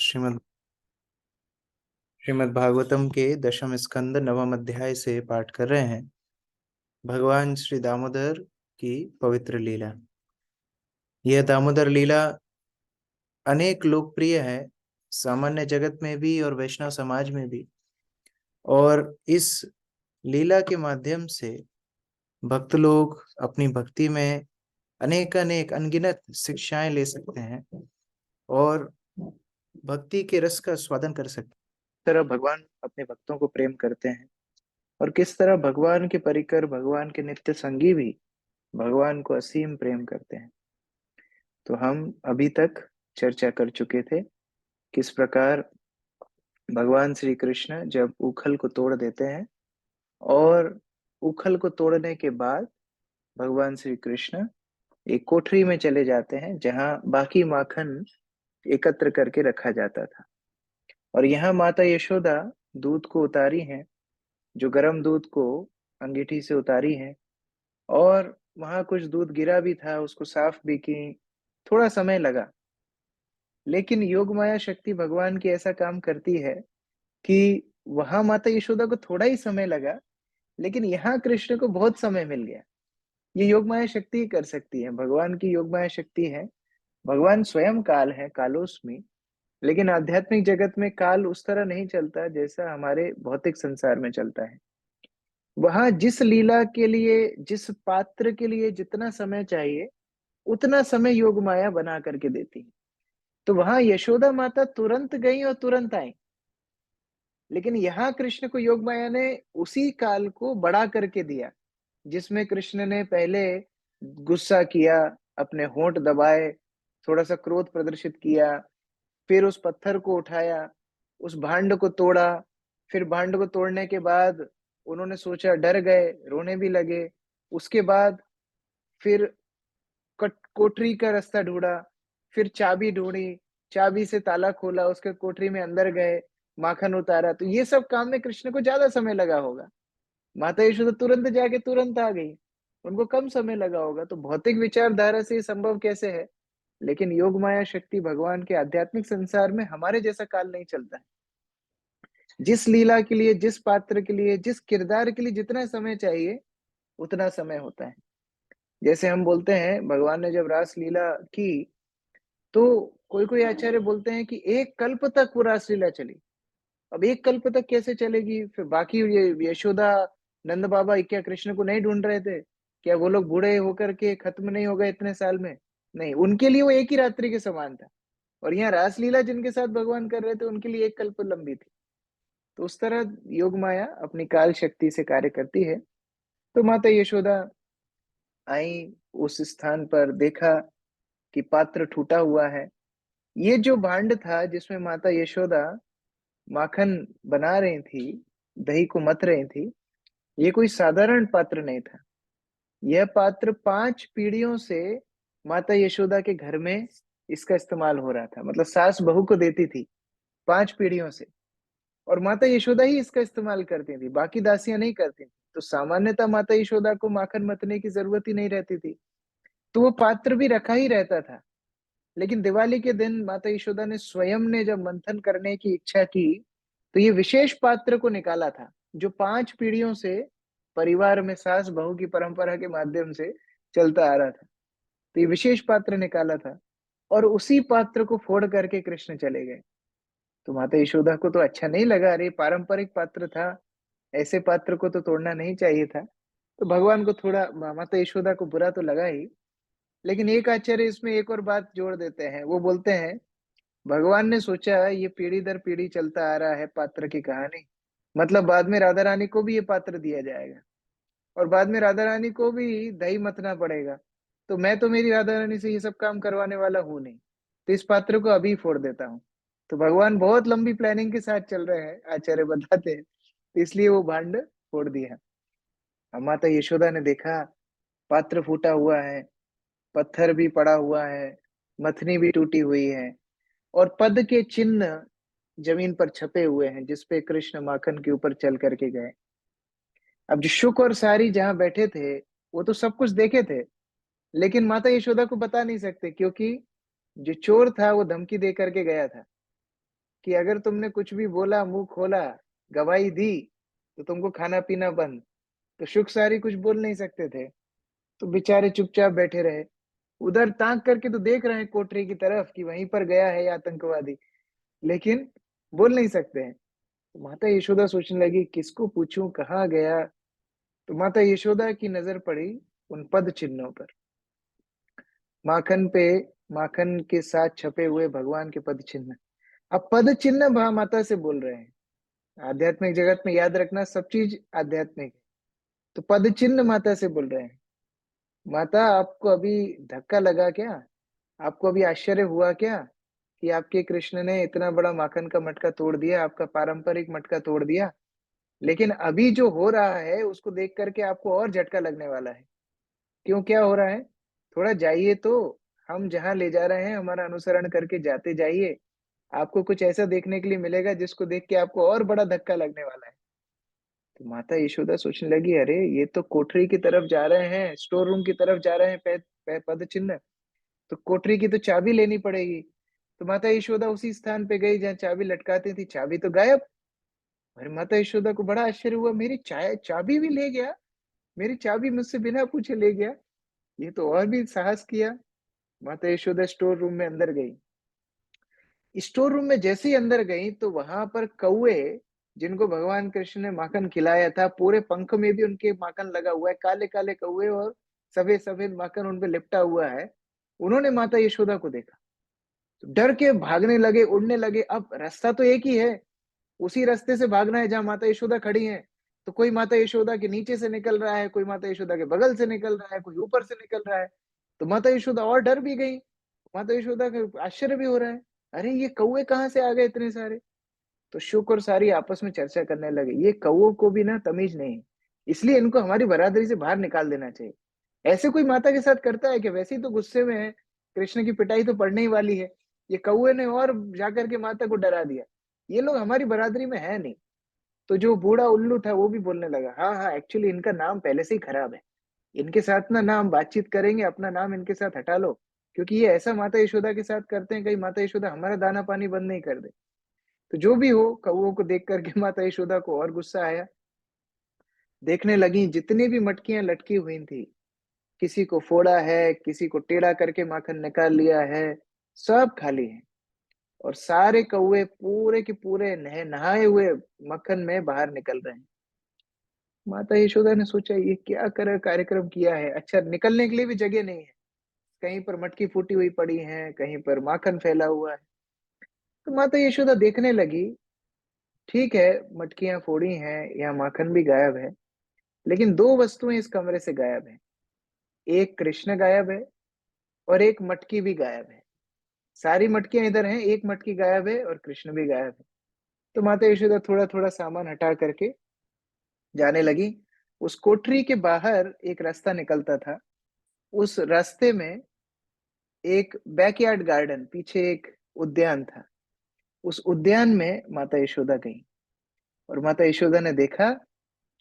श्रीमद् श्रीमद् भागवतम के दशम स्कंद नवम अध्याय से पाठ कर रहे हैं। भगवान श्री दामोदर की पवित्र लीला। यह दामोदर लीला अनेक लोकप्रिय है, सामान्य जगत में भी और वैष्णव समाज में भी। और इस लीला के माध्यम से भक्त लोग अपनी भक्ति में अनेक अनेक अनगिनत शिक्षाएं ले सकते हैं और भक्ति के रस का स्वादन कर सकते हैं। किस तरह भगवान अपने भक्तों को प्रेम करते हैं और किस तरह भगवान के परिकर, भगवान के नित्य संगी भी भगवान को असीम प्रेम करते हैं। तो हम अभी तक चर्चा कर चुके थे किस प्रकार भगवान श्री कृष्ण जब उखल को तोड़ देते हैं और उखल को तोड़ने के बाद भगवान श्री कृष्ण एक कोठरी में चले जाते हैं जहां बाकी माखन एकत्र करके रखा जाता था। और यहाँ माता यशोदा दूध को उतारी हैं, जो गर्म दूध को अंगीठी से उतारी हैं, और वहां कुछ दूध गिरा भी था, उसको साफ भी की। थोड़ा समय लगा, लेकिन योग माया शक्ति भगवान की ऐसा काम करती है कि वहां माता यशोदा को थोड़ा ही समय लगा, लेकिन यहाँ कृष्ण को बहुत समय मिल गया। ये योग माया शक्ति ही कर सकती है, भगवान की योग माया शक्ति है। भगवान स्वयं काल है, कालोस्मि। लेकिन आध्यात्मिक जगत में काल उस तरह नहीं चलता जैसा हमारे भौतिक संसार में चलता है। वहां जिस लीला के लिए, जिस पात्र के लिए जितना समय चाहिए, उतना समय योग माया बना करके देती है। तो वहां यशोदा माता तुरंत गई और तुरंत आई, लेकिन यहाँ कृष्ण को योग माया ने उसी काल को बड़ा करके दिया, जिसमें कृष्ण ने पहले गुस्सा किया, अपने होंठ दबाए, थोड़ा सा क्रोध प्रदर्शित किया, फिर उस पत्थर को उठाया, उस भांड को तोड़ा। फिर भांड को तोड़ने के बाद उन्होंने सोचा, डर गए, रोने भी लगे। उसके बाद फिर कोठरी का रास्ता ढूंढा, फिर चाबी ढूंढी, चाबी से ताला खोला, उसके कोठरी में अंदर गए, माखन उतारा। तो ये सब काम में कृष्ण को ज्यादा समय लगा होगा। माता यशोदा तुरंत जाके तुरंत आ गई, उनको कम समय लगा होगा। तो भौतिक विचारधारा से ये संभव कैसे है? लेकिन योग माया शक्ति भगवान के आध्यात्मिक संसार में हमारे जैसा काल नहीं चलता है। जिस लीला के लिए, जिस पात्र के लिए, जिस किरदार के लिए जितना समय चाहिए, उतना समय होता है। जैसे हम बोलते हैं, भगवान ने जब रास लीला की, तो कोई कोई आचार्य बोलते हैं कि एक कल्प तक वो रास लीला चली। अब एक कल्प तक कैसे चलेगी? फिर बाकी ये यशोदा, नंद बाबा क्या कृष्ण को नहीं ढूंढ रहे थे? क्या वो लोग बूढ़े होकर के खत्म नहीं हो गए इतने साल में? नहीं, उनके लिए वो एक ही रात्रि के समान था। और यहाँ रासलीला जिनके साथ भगवान कर रहे थे, उनके लिए एक कल्प लंबी थी। तो उस तरह योग माया अपनी काल शक्ति से कार्य करती है। तो माता यशोदा आई, उस स्थान पर देखा कि पात्र टूटा हुआ है। ये जो भांड था जिसमें माता यशोदा माखन बना रही थी, दही को मथ रही थी, ये कोई साधारण पात्र नहीं था। यह पात्र 5 पीढ़ियों से माता यशोदा के घर में इसका इस्तेमाल हो रहा था। मतलब सास बहू को देती थी 5 पीढ़ियों से, और माता यशोदा ही इसका इस्तेमाल करती थी, बाकी दासियां नहीं करती थी। तो सामान्यतः माता यशोदा को माखन मथने की जरूरत ही नहीं रहती थी, तो वो पात्र भी रखा ही रहता था। लेकिन दिवाली के दिन माता यशोदा ने स्वयं ने जब मंथन करने की इच्छा की, तो ये विशेष पात्र को निकाला था, जो 5 पीढ़ियों से परिवार में सास बहू की परंपरा के माध्यम से चलता आ रहा था। तो ये विशेष पात्र निकाला था, और उसी पात्र को फोड़ करके कृष्ण चले गए। तो माता यशोदा को तो अच्छा नहीं लगा, अरे पारंपरिक पात्र था, ऐसे पात्र को तो तोड़ना नहीं चाहिए था। तो भगवान को थोड़ा, माता यशोदा को बुरा तो लगा ही। लेकिन एक आचार्य इसमें एक और बात जोड़ देते हैं। वो बोलते हैं, भगवान ने सोचा ये पीढ़ी दर पीढ़ी चलता आ रहा है पात्र की कहानी, मतलब बाद में राधा रानी को भी ये पात्र दिया जाएगा, और बाद में राधा रानी को भी दही मथना पड़ेगा। तो मैं तो मेरी राधा रानी से ये सब काम करवाने वाला हूं नहीं, तो इस पात्र को अभी फोड़ देता हूँ। तो भगवान बहुत लंबी प्लानिंग के साथ चल रहे हैं, आचार्य बताते हैं। तो इसलिए वो भांड फोड़ दिया। अब माता यशोदा ने देखा पात्र फूटा हुआ है, पत्थर भी पड़ा हुआ है, मथनी भी टूटी हुई है, और पद के चिन्ह जमीन पर छपे हुए हैं, जिसपे कृष्ण माखन के ऊपर चल करके गए। अब जो शुक और सारी जहां बैठे थे, वो तो सब कुछ देखे थे, लेकिन माता यशोदा को बता नहीं सकते, क्योंकि जो चोर था वो धमकी दे करके गया था। कि अगर तुमने कुछ भी बोला, मुंह खोला, गवाही दी, तो तुमको खाना पीना बंद। तो शुक सारी कुछ बोल नहीं सकते थे, तो बेचारे चुपचाप बैठे रहे। उधर ताक करके तो देख रहे हैं कोठरी की तरफ कि वहीं पर गया है ये आतंकवादी, लेकिन बोल नहीं सकते हैं। तो माता यशोदा सोचने लगी किसको पूछूं, कहाँ गया। तो माता यशोदा की नजर पड़ी उन पद चिन्हों पर, माखन पे, माखन के साथ छपे हुए भगवान के पद चिन्ह। अब पद चिन्ह माता से बोल रहे हैं। आध्यात्मिक जगत में याद रखना, सब चीज आध्यात्मिक है। तो पद चिन्ह माता से बोल रहे हैं, माता आपको अभी धक्का लगा क्या? आपको अभी आश्चर्य हुआ क्या कि आपके कृष्ण ने इतना बड़ा माखन का मटका तोड़ दिया, आपका पारंपरिक मटका तोड़ दिया? लेकिन अभी जो हो रहा है उसको देख करके आपको और झटका लगने वाला है। क्यों, क्या हो रहा है? थोड़ा जाइए तो, हम जहाँ ले जा रहे हैं हमारा अनुसरण करके जाते जाइए। आपको कुछ ऐसा देखने के लिए मिलेगा जिसको देख के आपको और बड़ा धक्का लगने वाला है। तो माता यशोदा सोचने लगी, अरे ये तो कोठरी की तरफ जा रहे हैं, स्टोर रूम की तरफ जा रहे हैं, पद चिन्ह। तो कोठरी की तो चाबी लेनी पड़ेगी। तो माता यशोदा उसी स्थान पे गई जहाँ चाबी लटकाती थी, चाबी तो गायब। अरे माता यशोदा को बड़ा आश्चर्य हुआ, मेरी चाबी भी ले गया, मेरी चाबी मुझसे बिना पूछे ले गया। ये तो और भी साहस किया। माता यशोदा स्टोर रूम में अंदर गई। स्टोर रूम में जैसे ही अंदर गई तो वहां पर कौवे, जिनको भगवान कृष्ण ने माखन खिलाया था, पूरे पंख में भी उनके माखन लगा हुआ है, काले काले कौवे और सफेद सफेद माखन उन पे लिपटा हुआ है। उन्होंने माता यशोदा को देखा तो डर के भागने लगे, उड़ने लगे। अब रास्ता तो एक ही है, उसी रास्ते से भागना है जहां माता यशोदा खड़ी है। तो कोई माता यशोदा के नीचे से निकल रहा है, कोई माता यशोदा के बगल से निकल रहा है, कोई ऊपर से निकल रहा है। तो माता यशोदा और डर भी गई। माता यशोदा को आश्चर्य भी हो रहा है, अरे ये कौवे कहाँ से आ गए इतने सारे। तो शुक और सारी आपस में चर्चा करने लगे, ये कौवों को भी ना तमीज नहीं है, इसलिए इनको हमारी बरादरी से बाहर निकाल देना चाहिए। ऐसे कोई माता के साथ करता है कि, वैसे ही तो गुस्से में है, कृष्ण की पिटाई तो पड़ने ही वाली है, ये कौवे ने और जाकर के माता को डरा दिया। ये लोग हमारी बरादरी में है नहीं। तो जो बूढ़ा उल्लू था वो भी बोलने लगा, हाँ हाँ, एक्चुअली इनका नाम पहले से ही खराब है, इनके साथ ना हम बातचीत करेंगे, अपना नाम इनके साथ हटा लो। क्योंकि ये ऐसा माता यशोदा के साथ करते हैं, कहीं माता यशोदा हमारा दाना पानी बंद नहीं कर दे। तो जो भी हो, कौओं को देख करके माता यशोदा को और गुस्सा आया। देखने लगी जितनी भी मटकियां लटकी हुई थी, किसी को फोड़ा है, किसी को टेढ़ा करके माखन निकाल लिया है, सब खाली है। और सारे कौवे पूरे के पूरे नहाए हुए मक्खन में बाहर निकल रहे हैं। माता यशोदा ने सोचा ये क्या कर कार्यक्रम किया है, अच्छा निकलने के लिए भी जगह नहीं है, कहीं पर मटकी फूटी हुई पड़ी है, कहीं पर माखन फैला हुआ है। तो माता यशोदा देखने लगी, ठीक है, मटकियां फोड़ी हैं, यहाँ माखन भी गायब है, लेकिन दो वस्तुएं इस कमरे से गायब है। एक कृष्ण गायब है और एक मटकी भी गायब है। सारी मटकियां इधर हैं, एक मटकी गायब है और कृष्ण भी गायब है। तो माता यशोदा थोड़ा थोड़ा सामान हटा करके जाने लगी। उस कोठरी के बाहर एक रास्ता निकलता था, उस रास्ते में एक बैकयार्ड गार्डन, पीछे एक उद्यान था। उस उद्यान में माता यशोदा गई और माता यशोदा ने देखा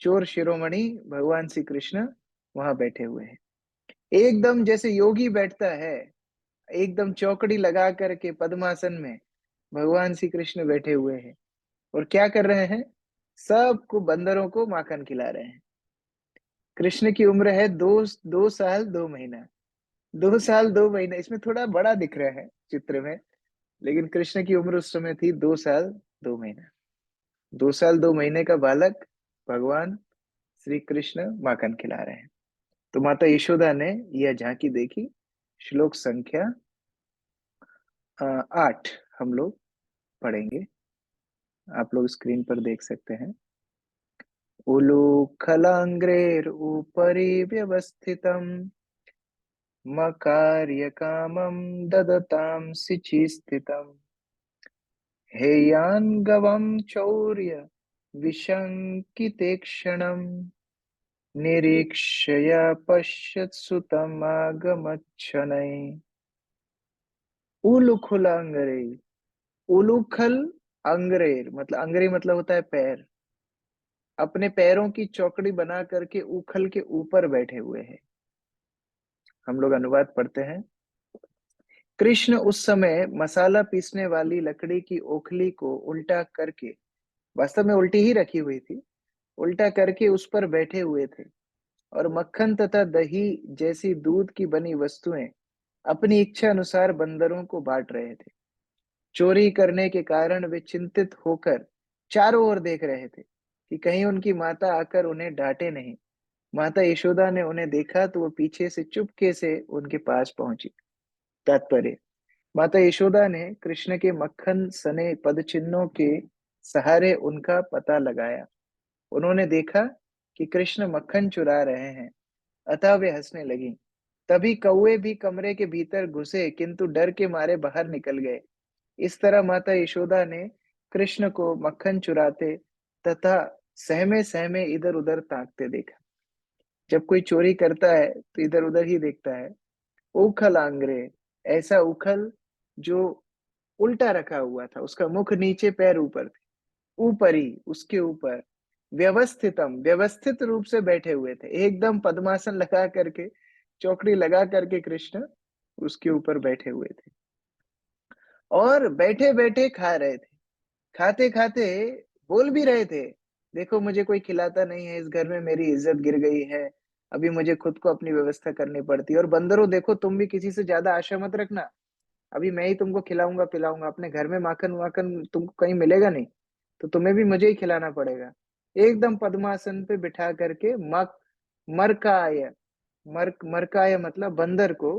चोर शिरोमणि भगवान श्री कृष्ण वहां बैठे हुए हैं, एकदम जैसे योगी बैठता है, एकदम चौकड़ी लगा करके पद्मासन में भगवान श्री कृष्ण बैठे हुए हैं। और क्या कर रहे हैं? सबको, बंदरों को माखन खिला रहे हैं। कृष्ण की उम्र है 2 साल 2 महीना। 2 साल 2 महीना, इसमें थोड़ा बड़ा दिख रहा है चित्र में, लेकिन कृष्ण की उम्र उस समय थी 2 साल 2 महीना। 2 साल 2 महीने का बालक भगवान श्री कृष्ण माखन खिला रहे हैं। तो माता यशोदा ने यह झांकी देखी। श्लोक संख्या 8 हम लोग पढ़ेंगे, आप लोग स्क्रीन पर देख सकते हैं। उलूखलाग्रेर उपरि व्यवस्थितम् मकार्यकामं ददतां सिचि स्थितम् हेयान्गवं चौर्य विशङ्कितेक्षणम् निरीक्षया पश्यत्सु तमागमच्छनै। उलूखल अंग्रेर, उलूखल अंग्रेर मतलब, अंग्रेर मतलब होता है पैर, अपने पैरों की चौकड़ी बना करके उखल के ऊपर बैठे हुए हैं। हम लोग अनुवाद पढ़ते हैं। कृष्ण उस समय मसाला पीसने वाली लकड़ी की ओखली को उल्टा करके, वास्तव में उल्टी ही रखी हुई थी, उल्टा करके उस पर बैठे हुए थे और मक्खन तथा दही जैसी दूध की बनी वस्तुएं अपनी इच्छा अनुसार बंदरों को बांट रहे थे। चोरी करने के कारण वे चिंतित होकर चारों ओर देख रहे थे कि कहीं उनकी माता आकर उन्हें डांटे नहीं। माता यशोदा ने उन्हें देखा तो वो पीछे से चुपके से उनके पास पहुंची। तात्पर्य: माता यशोदा ने कृष्ण के मक्खन सने पदचिन्हों के सहारे उनका पता लगाया। उन्होंने देखा कि कृष्ण मक्खन चुरा रहे हैं, अतः वे हंसने लगी। तभी कौवे भी कमरे के भीतर घुसे, किंतु डर के मारे बाहर निकल गए। इस तरह माता यशोदा ने कृष्ण को मक्खन चुराते तथा सहमे सहमे इधर उधर ताकते देखा। जब कोई चोरी करता है तो इधर उधर ही देखता है। उखल आंग्रे, ऐसा उखल जो उल्टा रखा हुआ था, उसका मुख नीचे पैर ऊपर थे, ऊपरी उसके ऊपर, व्यवस्थितम व्यवस्थित रूप से बैठे हुए थे, एकदम पद्मासन लगा करके, चौकड़ी लगा करके कृष्ण उसके ऊपर बैठे हुए थे और बैठे बैठे खा रहे थे। खाते खाते बोल भी रहे थे, देखो मुझे कोई खिलाता नहीं है, इस घर में मेरी इज्जत गिर गई है, अभी मुझे खुद को अपनी व्यवस्था करनी पड़ती है। और बंदरों देखो, तुम भी किसी से ज्यादा आशा मत रखना, अभी मैं ही तुमको खिलाऊंगा पिलाऊंगा, अपने घर में माखन वाखन तुमको कहीं मिलेगा नहीं, तो तुम्हें भी मुझे ही खिलाना पड़ेगा। एकदम पद्मासन पे बिठा करके मरकाय, मरकाय मतलब बंदर को,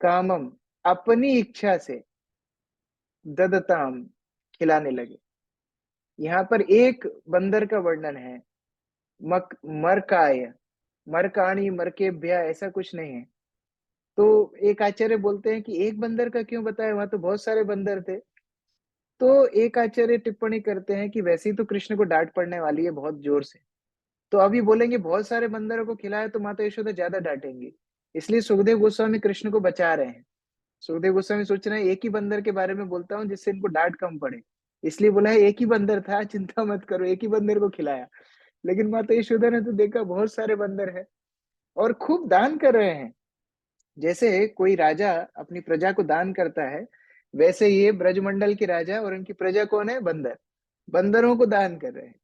कामम अपनी इच्छा से, ददताम खिलाने लगे। यहाँ पर एक बंदर का वर्णन है, मरकाय, मरकाणी मरकेभ्या ऐसा कुछ नहीं है। तो एक आचार्य बोलते हैं कि एक बंदर का क्यों बताया, वहां तो बहुत सारे बंदर थे। तो एक आचार्य टिप्पणी करते हैं कि वैसे ही तो कृष्ण को डांट पड़ने वाली है बहुत जोर से, तो अभी बोलेंगे बहुत सारे बंदरों को खिलाया तो माता यशोदा ज्यादा डांटेंगी, इसलिए सुखदेव गोस्वामी कृष्ण को बचा रहे हैं। सुखदेव गोस्वामी सोच रहे हैं एक ही बंदर के बारे में बोलता हूँ जिससे इनको डांट कम पड़े, इसलिए बोला है एक ही बंदर था, चिंता मत करो, एक ही बंदर को खिलाया। लेकिन माता यशोदा ने तो देखा बहुत सारे बंदर है और खूब दान कर रहे हैं। जैसे कोई राजा अपनी प्रजा को दान करता है, वैसे ये ब्रजमंडल के राजा और उनकी प्रजा कौन है, बंदर, बंदरों को दान कर रहे हैं।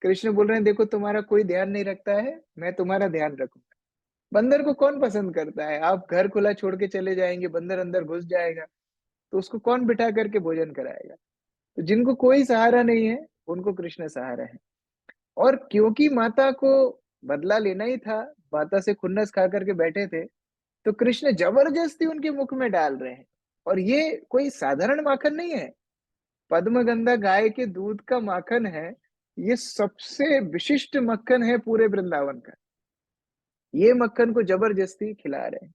कृष्ण बोल रहे हैं देखो तुम्हारा कोई ध्यान नहीं रखता है, मैं तुम्हारा ध्यान रखूंगा। बंदर को कौन पसंद करता है, आप घर खुला छोड़ के चले जाएंगे, बंदर अंदर घुस जाएगा, तो उसको कौन बिठा करके भोजन कराएगा। तो जिनको कोई सहारा नहीं है उनको कृष्ण सहारा है। और क्योंकि माता को बदला लेना ही था, माता से खुन्नस खा करके बैठे थे, तो कृष्ण जबरदस्ती उनके मुख में डाल रहे हैं। और ये कोई साधारण माखन नहीं है, पद्मगंधा गाय के दूध का माखन है, ये सबसे विशिष्ट मक्खन है पूरे वृंदावन का। ये मक्खन को जबरदस्ती खिला रहे हैं।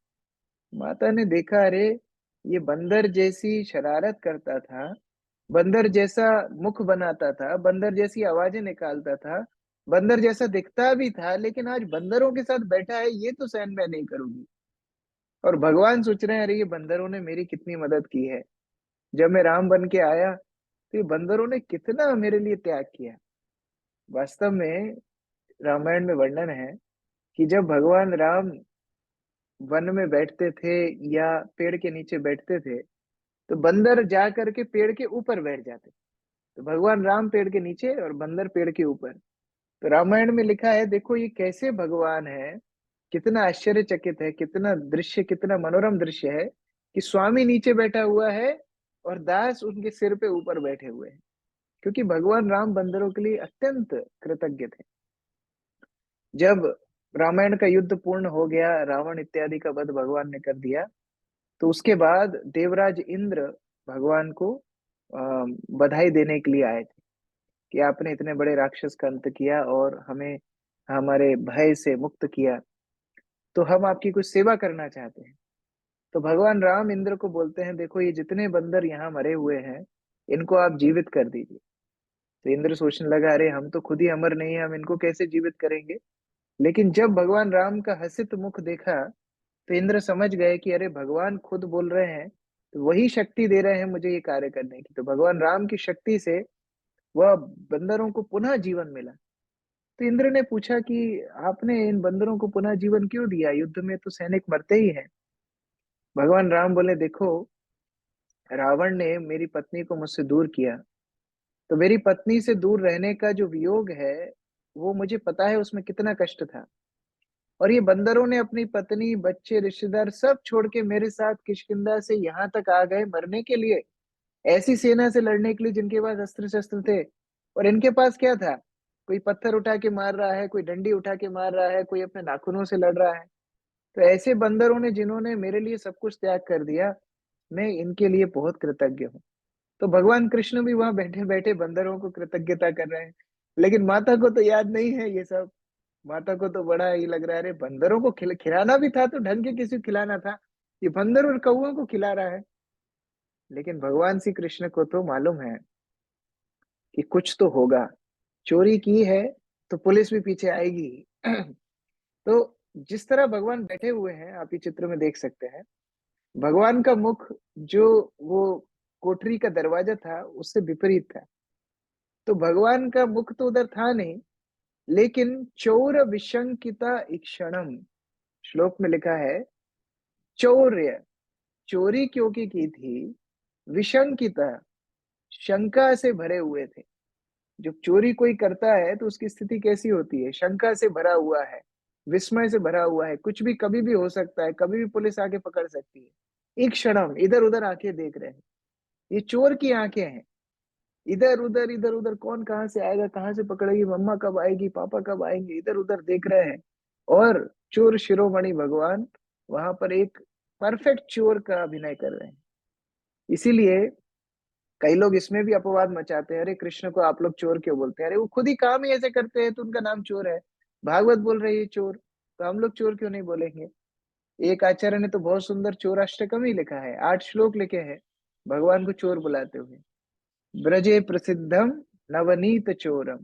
माता ने देखा, अरे ये बंदर जैसी शरारत करता था, बंदर जैसा मुख बनाता था, बंदर जैसी आवाजें निकालता था, बंदर जैसा दिखता भी था, लेकिन आज बंदरों के साथ बैठा है, ये तो सहन मैं नहीं करूंगी। और भगवान सोच रहे हैं, अरे ये बंदरों ने मेरी कितनी मदद की है, जब मैं राम बन के आया तो ये बंदरों ने कितना मेरे लिए त्याग किया। वास्तव में रामायण में वर्णन है कि जब भगवान राम वन में बैठते थे या पेड़ के नीचे बैठते थे, तो बंदर जा करके पेड़ के ऊपर बैठ जाते। तो भगवान राम पेड़ के नीचे और बंदर पेड़ के ऊपर। तो रामायण में लिखा है, देखो ये कैसे भगवान है, कितना आश्चर्यचकित है, कितना दृश्य, कितना मनोरम दृश्य है कि स्वामी नीचे बैठा हुआ है और दास उनके सिर पे ऊपर बैठे हुए हैं। क्योंकि भगवान राम बंदरों के लिए अत्यंत कृतज्ञ थे। जब रामायण का युद्ध पूर्ण हो गया, रावण इत्यादि का वध भगवान ने कर दिया, तो उसके बाद देवराज इंद्र भगवान को बधाई देने के लिए आए थे कि आपने इतने बड़े राक्षस का अंत किया और हमें हमारे भय से मुक्त किया, तो हम आपकी कुछ सेवा करना चाहते हैं। तो भगवान राम इंद्र को बोलते हैं, देखो ये जितने बंदर यहाँ मरे हुए हैं, इनको आप जीवित कर दीजिए। तो इंद्र सोचने लगा, अरे हम तो खुद ही अमर नहीं है, हम इनको कैसे जीवित करेंगे। लेकिन जब भगवान राम का हसित मुख देखा, तो इंद्र समझ गए कि अरे भगवान खुद बोल रहे हैं, तो वही शक्ति दे रहे हैं मुझे ये कार्य करने की। तो भगवान राम की शक्ति से वह बंदरों को पुनः जीवन मिला। तो इंद्र ने पूछा कि आपने इन बंदरों को पुनः जीवन क्यों दिया, युद्ध में तो सैनिक मरते ही हैं। भगवान राम बोले, देखो रावण ने मेरी पत्नी को मुझसे दूर किया, तो मेरी पत्नी से दूर रहने का जो वियोग है, वो मुझे पता है उसमें कितना कष्ट था। और ये बंदरों ने अपनी पत्नी, बच्चे, रिश्तेदार सब छोड़ के मेरे साथ किष्किंधा से यहाँ तक आ गए मरने के लिए, ऐसी सेना से लड़ने के लिए जिनके पास अस्त्र शस्त्र थे। और इनके पास क्या था? कोई पत्थर उठा के मार रहा है, कोई डंडी उठा के मार रहा है, कोई अपने नाखूनों से लड़ रहा है। तो ऐसे बंदरों ने जिन्होंने मेरे लिए सब कुछ त्याग कर दिया, मैं इनके लिए बहुत कृतज्ञ हूँ। तो भगवान कृष्ण भी वहां बैठे बैठे बंदरों को कृतज्ञता कर रहे हैं। लेकिन माता को तो याद नहीं है ये सब। माता को तो बड़ा ही लग रहा है, अरे बंदरों को खिलाना भी था तो ढंग के किसी को खिलाना था, ये बंदर और कौओं को खिला रहा है। लेकिन भगवान श्री कृष्ण को तो मालूम है कि कुछ तो होगा, चोरी की है तो पुलिस भी पीछे आएगी। तो जिस तरह भगवान बैठे हुए हैं, आप ये चित्र में देख सकते हैं, भगवान का मुख जो वो कोठरी का दरवाजा था उससे विपरीत था। तो भगवान का मुख तो उधर था नहीं, लेकिन चौर विशंकिता ईक्षणम, श्लोक में लिखा है, चौर्य, चोरी क्योंकि की थी, विशंकिता, शंका से भरे हुए थे। जब चोरी कोई करता है तो उसकी स्थिति कैसी होती है? शंका से भरा हुआ है, विस्मय से भरा हुआ है, कुछ भी कभी भी हो सकता है, कभी भी पुलिस आके पकड़ सकती है। एक क्षणम इधर उधर आंखें देख रहे हैं, ये चोर की आंखें हैं। इधर उधर कौन कहाँ से आएगा, कहाँ से पकड़ेगी, मम्मा कब आएगी, पापा कब आएंगे, इधर उधर देख रहे हैं। और चोर शिरोमणि भगवान वहां पर एक परफेक्ट चोर का अभिनय कर रहे हैं। इसीलिए कई लोग इसमें भी अपवाद मचाते हैं, अरे कृष्ण को आप लोग चोर क्यों बोलते हैं? अरे वो खुद ही काम ही ऐसे करते हैं तो उनका नाम चोर है। भागवत बोल रही है चोर, तो हम लोग चोर क्यों नहीं बोलेंगे? एक आचार्य ने तो बहुत सुंदर चोराष्टकम ही लिखा है, 8 श्लोक लिखे हैं भगवान को चोर बुलाते हुए। ब्रजे प्रसिद्धम नवनीत चोरम,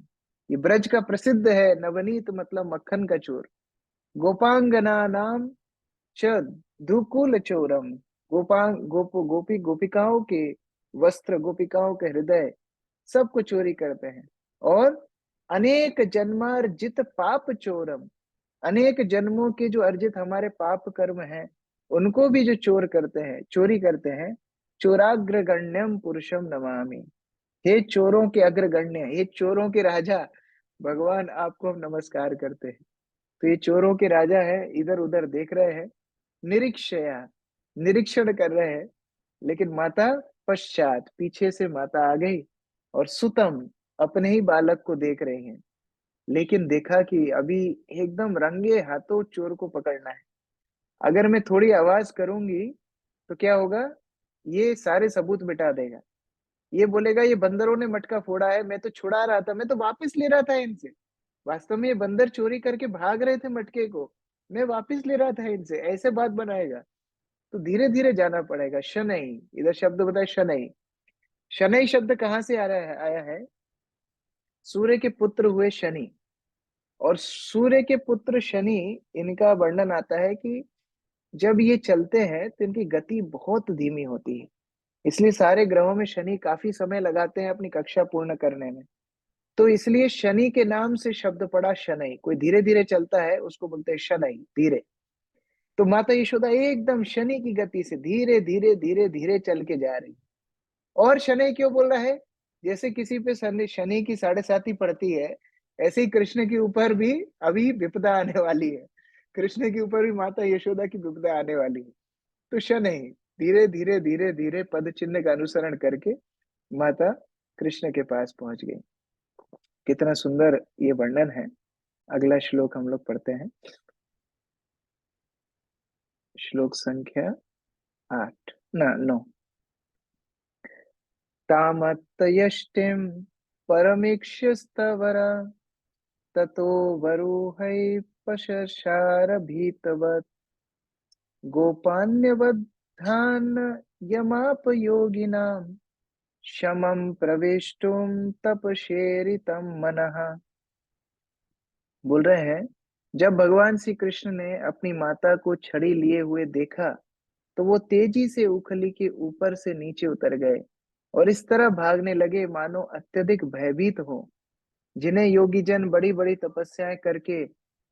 ये ब्रज का प्रसिद्ध है, नवनीत मतलब मक्खन का चोर। गोपांगना नाम च दुकुल चोरम, गोपी गोपिकाओं के वस्त्र, गोपिकाओं के हृदय, सबको चोरी करते हैं। और अनेक जन्मार्जित पाप चोरम, अनेक जन्मों के जो अर्जित हमारे पाप कर्म हैं, उनको भी जो चोर करते हैं, चोरी करते हैं। चोराग्रगण्यम पुरुषम नमामि, हे चोरों के अग्रगण्य, हे चोरों के राजा, भगवान आपको हम नमस्कार करते हैं। तो ये चोरों के राजा है, इधर उधर देख रहे हैं, निरीक्षया, निरीक्षण कर रहे हैं। लेकिन माता पश्चात, पीछे से माता आ गई और सुतम, अपने ही बालक को देख रहे हैं। लेकिन देखा कि अभी एकदम रंगे हाथों चोर को पकड़ना है। अगर मैं थोड़ी आवाज करूंगी तो क्या होगा? ये सारे सबूत मिटा देगा। ये बोलेगा ये बंदरों ने मटका फोड़ा है, मैं तो छुड़ा रहा था, मैं तो वापस ले रहा था इनसे। वास्तव में ये बंदर चोरी करके भाग रहे थे मटके को, मैं वापस ले रहा था इनसे, ऐसे बात बनाएगा। तो धीरे धीरे जाना पड़ेगा। शनै, इधर शब्द बताए शनै। शनै शब्द कहाँ से आ रहा है? आया है, सूर्य के पुत्र हुए शनि। और सूर्य के पुत्र शनि, इनका वर्णन आता है कि जब ये चलते हैं तो इनकी गति बहुत धीमी होती है। इसलिए सारे ग्रहों में शनि काफी समय लगाते हैं अपनी कक्षा पूर्ण करने में। तो इसलिए शनि के नाम से शब्द पड़ा शनै। कोई धीरे धीरे चलता है उसको बोलते हैं शनै, धीरे। तो माता यशोदा एकदम शनि की गति से धीरे धीरे धीरे धीरे चल के जा रही। और शनि क्यों बोल रहा है? जैसे किसी पे शनि शनि की 7.5 पड़ती है, ऐसे ही कृष्ण के ऊपर भी अभी विपदा आने वाली है। कृष्ण के ऊपर भी माता यशोदा की विपदा आने वाली है। तो शनि धीरे धीरे धीरे धीरे पद चिन्ह का अनुसरण करके माता कृष्ण के पास पहुंच गई। कितना सुंदर ये वर्णन है। अगला श्लोक हम लोग पढ़ते हैं, श्लोक संख्या 8 ना 9। तामत्तयष्टिं परमीक्ष्यस्तवरा, ततो वरुहै पशशार भीतवत्, गोपान्यवधान यमापयोगिनां, शमं प्रवेष्टुं तपशेरितं मनः। बोल रहे हैं, जब भगवान श्री कृष्ण ने अपनी माता को छड़ी लिए हुए देखा, तो वो तेजी से उखली के ऊपर से नीचे उतर गए और इस तरह भागने लगे मानो अत्यधिक भयभीत हो। जिन्हें योगी जन बड़ी बड़ी तपस्याएं करके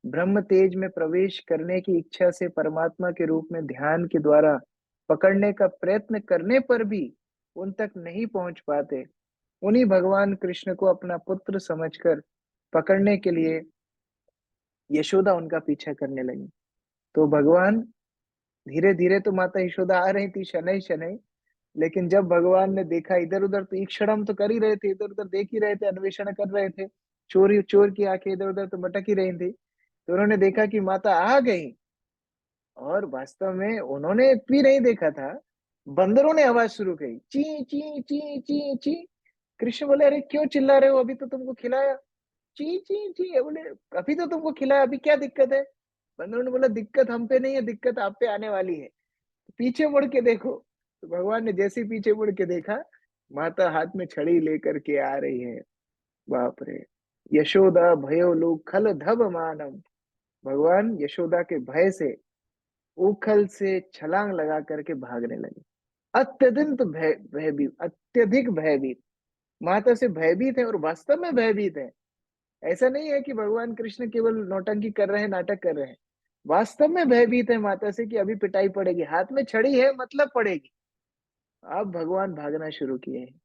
ब्रह्म तेज में प्रवेश करने की इच्छा से परमात्मा के रूप में ध्यान के द्वारा पकड़ने का प्रयत्न करने पर भी उन तक नहीं पहुंच पाते, उन्हीं भगवान कृष्ण को अपना पुत्र समझकर पकड़ने के लिए यशोदा उनका पीछा करने लगी। तो भगवान धीरे धीरे तो माता यशोदा आ रही थी शनै शनै, लेकिन जब भगवान ने देखा इधर उधर, तो ईक्षणम तो कर ही रहे थे, इधर उधर देख ही रहे थे, अन्वेषण कर रहे थे, चोरी चोर की आंखें इधर उधर तो मटक ही रही थी। तो उन्होंने देखा कि माता आ गई, और वास्तव में उन्होंने भी नहीं देखा था, बंदरों ने आवाज शुरू की, ची ची ची ची ची। कृष्ण बोले, अरे क्यों चिल्ला रहे हो, अभी तो तुमको खिलाया। ची ची ची, बोले अभी तो तुमको खिलाया, अभी क्या दिक्कत है। बंदरों ने बोला, दिक्कत हम पे नहीं है, दिक्कत आप पे आने वाली है, पीछे मुड़ के देखो। तो भगवान ने जैसे ही पीछे मुड़ के देखा, माता हाथ में छड़ी लेकर के आ रही है। बाप रे। यशोदा भयो लोग खल धब मानम। भगवान यशोदा के भय से उखल से छलांग लगा करके भागने लगे। अत्यधिक भयभीत, अत्यधिक भयभीत, माता से भयभीत है और वास्तव में भयभीत है। ऐसा नहीं है कि भगवान कृष्ण केवल नौटंकी कर रहे हैं, नाटक कर रहे हैं, वास्तव में भयभीत है माता से कि अभी पिटाई पड़ेगी, हाथ में छड़ी है मतलब पड़ेगी। अब भगवान भागना शुरू किए हैं।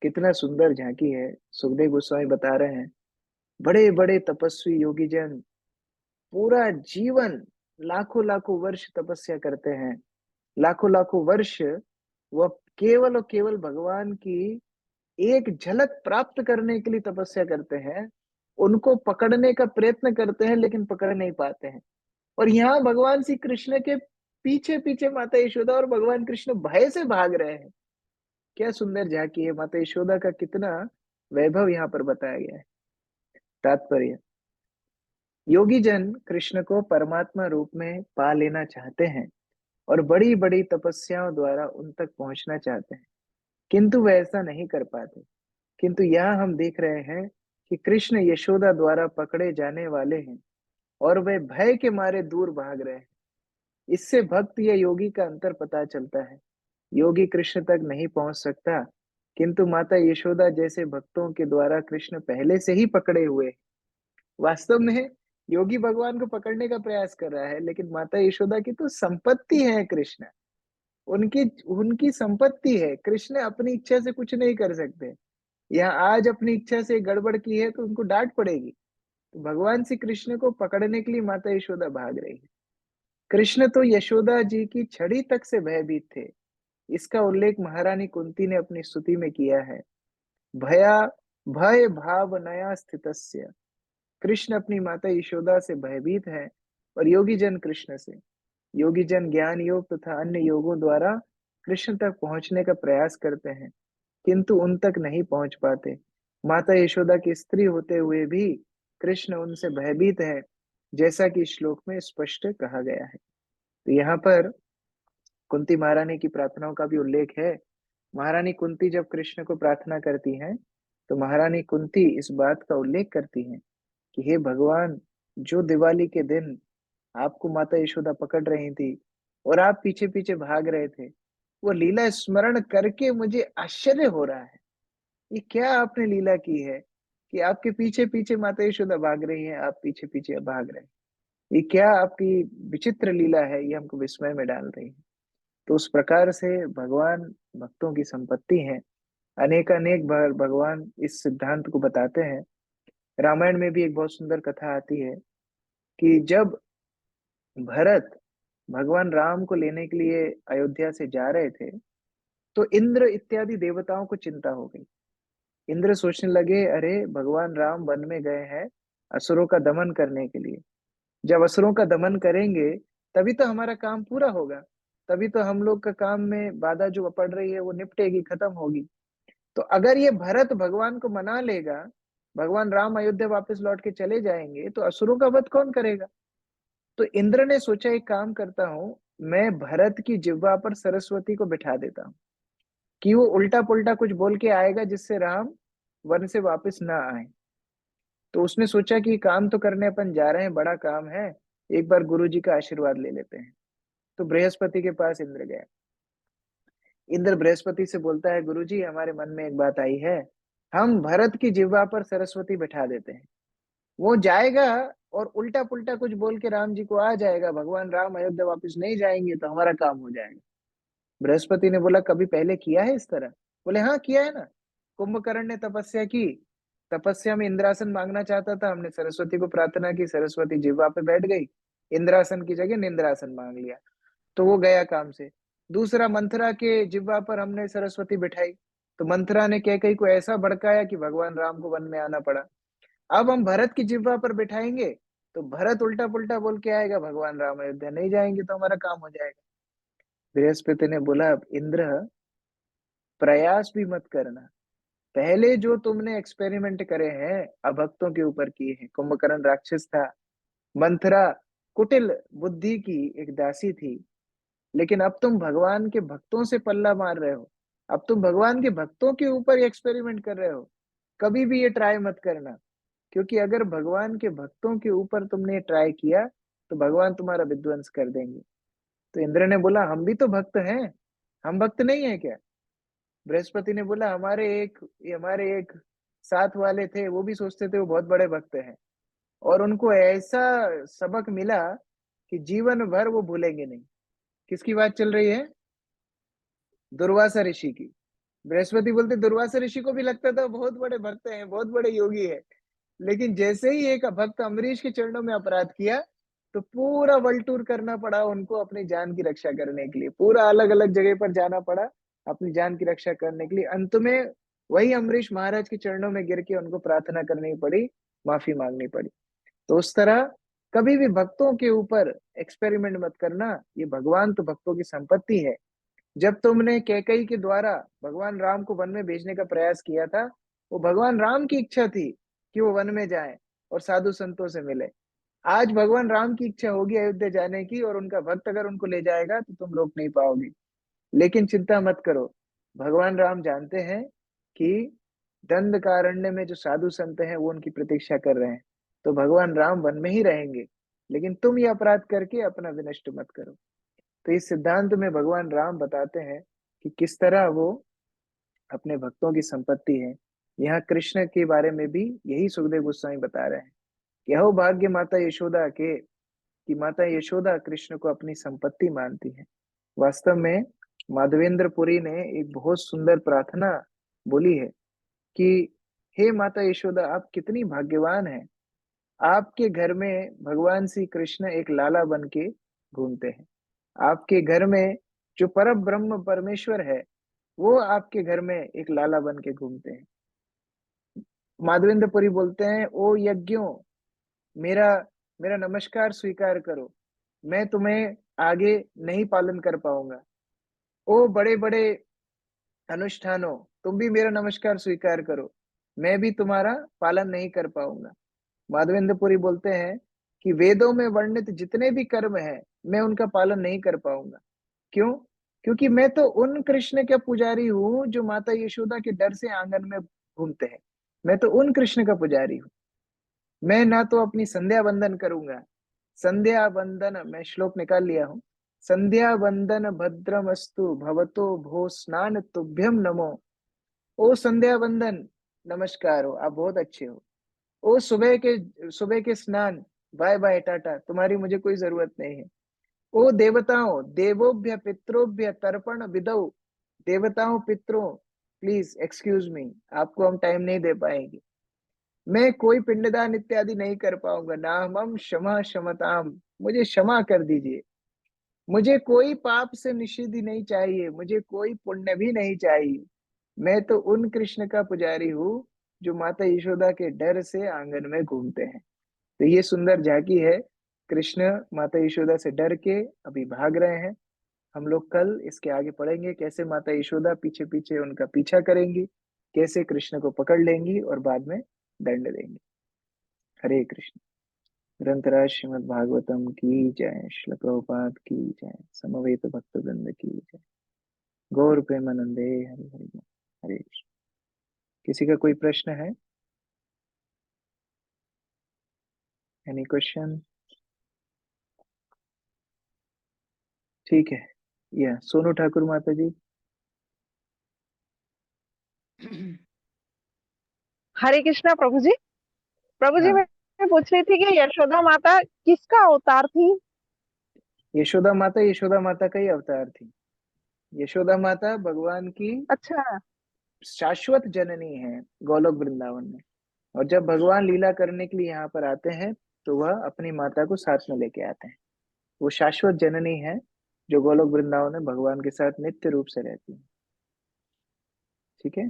कितना सुंदर झांकी है। सुखदेव गोस्वामी बता रहे हैं, बड़े बड़े तपस्वी योगी जन पूरा जीवन लाखों लाखों वर्ष तपस्या करते हैं, लाखों लाखों वर्ष वह केवल और केवल भगवान की एक झलक प्राप्त करने के लिए तपस्या करते हैं, उनको पकड़ने का प्रयत्न करते हैं लेकिन पकड़ नहीं पाते हैं। और यहाँ भगवान श्री कृष्ण के पीछे पीछे माता यशोदा और भगवान कृष्ण भय से भाग रहे हैं। क्या सुंदर झांकी है, माता यशोदा का कितना वैभव यहाँ पर बताया गया है। तात्पर्य, योगी जन कृष्ण को परमात्मा रूप में पा लेना चाहते हैं और बड़ी बड़ी तपस्याओं द्वारा उन तक पहुंचना चाहते हैं, किंतु वे ऐसा नहीं कर पाते। किंतु यहाँ हम देख रहे हैं कि कृष्ण यशोदा द्वारा पकड़े जाने वाले हैं और वे भय के मारे दूर भाग रहे हैं। इससे भक्त या योगी का अंतर पता चलता है। योगी कृष्ण तक नहीं पहुंच सकता, किंतु माता यशोदा जैसे भक्तों के द्वारा कृष्ण पहले से ही पकड़े हुए हैं। वास्तव में योगी भगवान को पकड़ने का प्रयास कर रहा है, लेकिन माता यशोदा की तो संपत्ति है कृष्ण, उनकी उनकी संपत्ति है। कृष्ण अपनी इच्छा से कुछ नहीं कर सकते। यहाँ आज अपनी इच्छा से गड़बड़ की है तो उनको डांट पड़ेगी। तो भगवान श्री कृष्ण को पकड़ने के लिए माता यशोदा भाग रही है। कृष्ण तो यशोदा जी की छड़ी तक से भयभीत थे। इसका उल्लेख महारानी कुंती ने अपनी स्तुति में किया है। भया भय भाव नया स्थितस्य। कृष्ण अपनी माता यशोदा से भयभीत है और योगी जन कृष्ण से। योगी जन ज्ञान योग तथा अन्य योगों द्वारा कृष्ण तक पहुंचने का प्रयास करते हैं, किंतु उन तक नहीं पहुंच पाते। माता यशोदा की स्त्री होते हुए भी कृष्ण उनसे भयभीत है, जैसा कि श्लोक में स्पष्ट कहा गया है। तो यहाँ पर कुंती महारानी की प्रार्थनाओं का भी उल्लेख है। महारानी कुंती जब कृष्ण को प्रार्थना करती हैं, तो महारानी कुंती इस बात का उल्लेख करती हैं कि हे भगवान, जो दिवाली के दिन आपको माता यशोदा पकड़ रही थी और आप पीछे पीछे भाग रहे थे, वो लीला स्मरण करके मुझे आश्चर्य हो रहा है। ये क्या आपने लीला की है कि आपके पीछे पीछे माता यशोदा भाग रही है, आप पीछे पीछे भाग रहे हैं। ये क्या आपकी विचित्र लीला है, ये हमको विस्मय में डाल रही है। तो उस प्रकार से भगवान भक्तों की संपत्ति है। अनेक अनेक बार भगवान इस सिद्धांत को बताते हैं। रामायण में भी एक बहुत सुंदर कथा आती है कि जब भरत भगवान राम को लेने के लिए अयोध्या से जा रहे थे, तो इंद्र इत्यादि देवताओं को चिंता हो गई। इंद्र सोचने लगे, अरे भगवान राम वन में गए हैं असुरों का दमन करने के लिए। जब असुरों का दमन करेंगे तभी तो हमारा काम पूरा होगा, तभी तो हम लोग का काम में बाधा जो पड़ रही है वो निपटेगी, खत्म होगी। तो अगर ये भरत भगवान को मना लेगा, भगवान राम अयोध्या वापस लौट के चले जाएंगे, तो असुरों का वध कौन करेगा। तो इंद्र ने सोचा, एक काम करता हूं, मैं भरत की जिह्वा पर सरस्वती को बिठा देता हूँ कि वो उल्टा पुल्टा कुछ बोल के आएगा जिससे राम वन से वापस ना आए। तो उसने सोचा कि काम तो करने अपन जा रहे हैं, बड़ा काम है, एक बार गुरु जी का आशीर्वाद ले लेते हैं। तो बृहस्पति के पास इंद्र गया। इंद्र बृहस्पति से बोलता है, गुरु जी हमारे मन में एक बात आई है, हम भरत की जिह्वा पर सरस्वती बैठा देते हैं, वो जाएगा और उल्टा पुल्टा कुछ बोल के राम जी को आ जाएगा, भगवान राम अयोध्या वापस नहीं जाएंगे तो हमारा काम हो जाएगा। बृहस्पति ने बोला कभी पहले किया है इस तरह? बोले हाँ किया है ना। कुंभकर्ण ने तपस्या की, तपस्या में इंद्रासन मांगना चाहता था, हमने सरस्वती को प्रार्थना की, सरस्वती जिह्वा पे बैठ गई, इंद्रासन की जगह निंद्रासन मांग लिया, तो वो गया काम से। दूसरा, मंथरा के जिह्वा पर हमने सरस्वती बिठाई, तो मंथरा ने कैकेयी को ऐसा भड़काया कि भगवान राम को वन में आना पड़ा। अब हम भरत की जिह्वा पर बिठाएंगे तो भरत उल्टा पुल्टा बोल के आएगा, भगवान राम अयोध्या नहीं जाएंगे तो हमारा काम हो जाएगा। बृहस्पति ने बोला अब इंद्र प्रयास भी मत करना, पहले जो तुमने एक्सपेरिमेंट करे हैं अभक्तों के ऊपर किए हैं। कुंभकर्ण राक्षस था, मंथरा कुटिल बुद्धि की एक दासी थी, लेकिन अब तुम भगवान के भक्तों से पल्ला मार रहे हो, अब तुम भगवान के भक्तों के ऊपर एक्सपेरिमेंट कर रहे हो। कभी भी ये ट्राई मत करना, क्योंकि अगर भगवान के भक्तों के ऊपर तुमने ट्राई किया तो भगवान तुम्हारा विध्वंस कर देंगे। तो इंद्र ने बोला हम भी तो भक्त हैं, हम भक्त नहीं है क्या? बृहस्पति ने बोला हमारे एक साथ वाले थे, वो भी सोचते थे वो बहुत बड़े भक्त हैं, और उनको ऐसा सबक मिला कि जीवन भर वो भूलेंगे नहीं। किसकी बात चल रही है? दुर्वासा ऋषि की। बृहस्पति बोलते दुर्वासा ऋषि को भी लगता था बहुत बड़े भक्त हैं, बहुत बड़े योगी है, लेकिन जैसे ही एक भक्त अम्बरीश के चरणों में अपराध किया तो पूरा वर्ल्ड टूर करना पड़ा उनको अपनी जान की रक्षा करने के लिए, पूरा अलग अलग जगह पर जाना पड़ा अपनी जान की रक्षा करने के लिए। अंत में वही अम्बरीश महाराज के चरणों में गिर के उनको प्रार्थना करनी पड़ी, माफी मांगनी पड़ी। तो उस तरह कभी भी भक्तों के ऊपर एक्सपेरिमेंट मत करना, ये भगवान तो भक्तों की संपत्ति है। जब तुमने कैकेयी के द्वारा भगवान राम को वन में भेजने का प्रयास किया था, वो भगवान राम की इच्छा थी कि वो वन में जाएं और साधु संतों से मिले। आज भगवान राम की इच्छा होगी अयोध्या जाने की, और उनका भक्त अगर उनको ले जाएगा तो तुम रोक नहीं पाओगे। लेकिन चिंता मत करो, भगवान राम जानते हैं कि दंडकारण्य में जो साधु संत हैं वो उनकी प्रतीक्षा कर रहे हैं, तो भगवान राम वन में ही रहेंगे, लेकिन तुम ये अपराध करके अपना विनष्ट मत करो। तो इस सिद्धांत में भगवान राम बताते हैं कि किस तरह वो अपने भक्तों की संपत्ति है। यहाँ कृष्ण के बारे में भी यही सुखदेव गोस्वामी बता रहे हैं कि अहो भाग्य माता यशोदा के, कि माता यशोदा कृष्ण को अपनी संपत्ति मानती है। वास्तव में माधवेंद्र पुरी ने एक बहुत सुंदर प्रार्थना बोली है कि हे माता यशोदा आप कितनी भाग्यवान हैं, आपके घर में भगवान श्री कृष्ण एक लाला बन के घूमते हैं। आपके घर में जो पर ब्रह्म परमेश्वर है वो आपके घर में एक लाला बन के घूमते हैं। माधवेंद्र पुरी बोलते हैं ओ यज्ञों, मेरा मेरा नमस्कार स्वीकार करो, मैं तुम्हें आगे नहीं पालन कर पाऊंगा। ओ बड़े बड़े अनुष्ठानों, तुम भी मेरा नमस्कार स्वीकार करो, मैं भी तुम्हारा पालन नहीं कर पाऊंगा। माधवेंद्र पुरी बोलते हैं कि वेदों में वर्णित जितने भी कर्म हैं मैं उनका पालन नहीं कर पाऊंगा। क्यों? क्योंकि मैं तो उन कृष्ण का पुजारी हूँ जो माता यशोदा के डर से आंगन में घूमते हैं। मैं तो उन कृष्ण का पुजारी हूँ। मैं ना तो अपनी संध्या बंदन करूंगा, संध्या बंदन मैं श्लोक निकाल लिया हूँ, संध्या बंदन भद्रमस्तु भवतो भो स्नान तुभ्यम नमो। ओ संध्या बंदन नमस्कार हो, आप बहुत अच्छे हो। ओ सुबह के स्नान, बाय बाय टाटा, तुम्हारी मुझे कोई जरूरत नहीं है। ओ देवताओं, देवोभ्य पितरोभ्य तर्पण विदौ, देवताओं पितरों प्लीज एक्सक्यूज मी, आपको हम टाइम नहीं दे पाएंगे, मैं कोई पिंडदान इत्यादि नहीं कर पाऊंगा। नामम क्षमा क्षमताम, मुझे क्षमा कर दीजिए, मुझे कोई पाप से निषिद्धि नहीं चाहिए, मुझे कोई पुण्य भी नहीं चाहिए। मैं तो उन कृष्ण का पुजारी हूँ जो माता यशोदा के डर से आंगन में घूमते हैं। तो ये सुंदर झांकी है, कृष्ण माता यशोदा से डर के अभी भाग रहे हैं। हम लोग कल इसके आगे पढ़ेंगे कैसे माता यशोदा पीछे पीछे उनका पीछा करेंगी, कैसे कृष्ण को पकड़ लेंगी और बाद में दंड देंगी। हरे कृष्ण। ग्रंथराज श्रीमद् भागवतम की जय, श्रील प्रभुपाद की जय, समवेत भक्त वृंद की जय, गौर प्रेमानंदे हरि हरि बोल। हरे कृष्ण। किसी का कोई प्रश्न है? Any question? ठीक है, या सोनू ठाकुर माता जी। हरे कृष्णा प्रभु जी। प्रभु जी, हाँ, मैं पूछ रही थी कि यशोदा माता किसका अवतार थी? यशोदा माता का ही अवतार थी। यशोदा माता भगवान की अच्छा। शाश्वत जननी है गोलोक वृंदावन में। और जब भगवान लीला करने के लिए यहाँ पर आते हैं तो वह अपनी माता को साथ में लेके आते हैं। वो शाश्वत जननी है जो गोलोक वृंदावन में भगवान के साथ नित्य रूप से रहती है। ठीक है।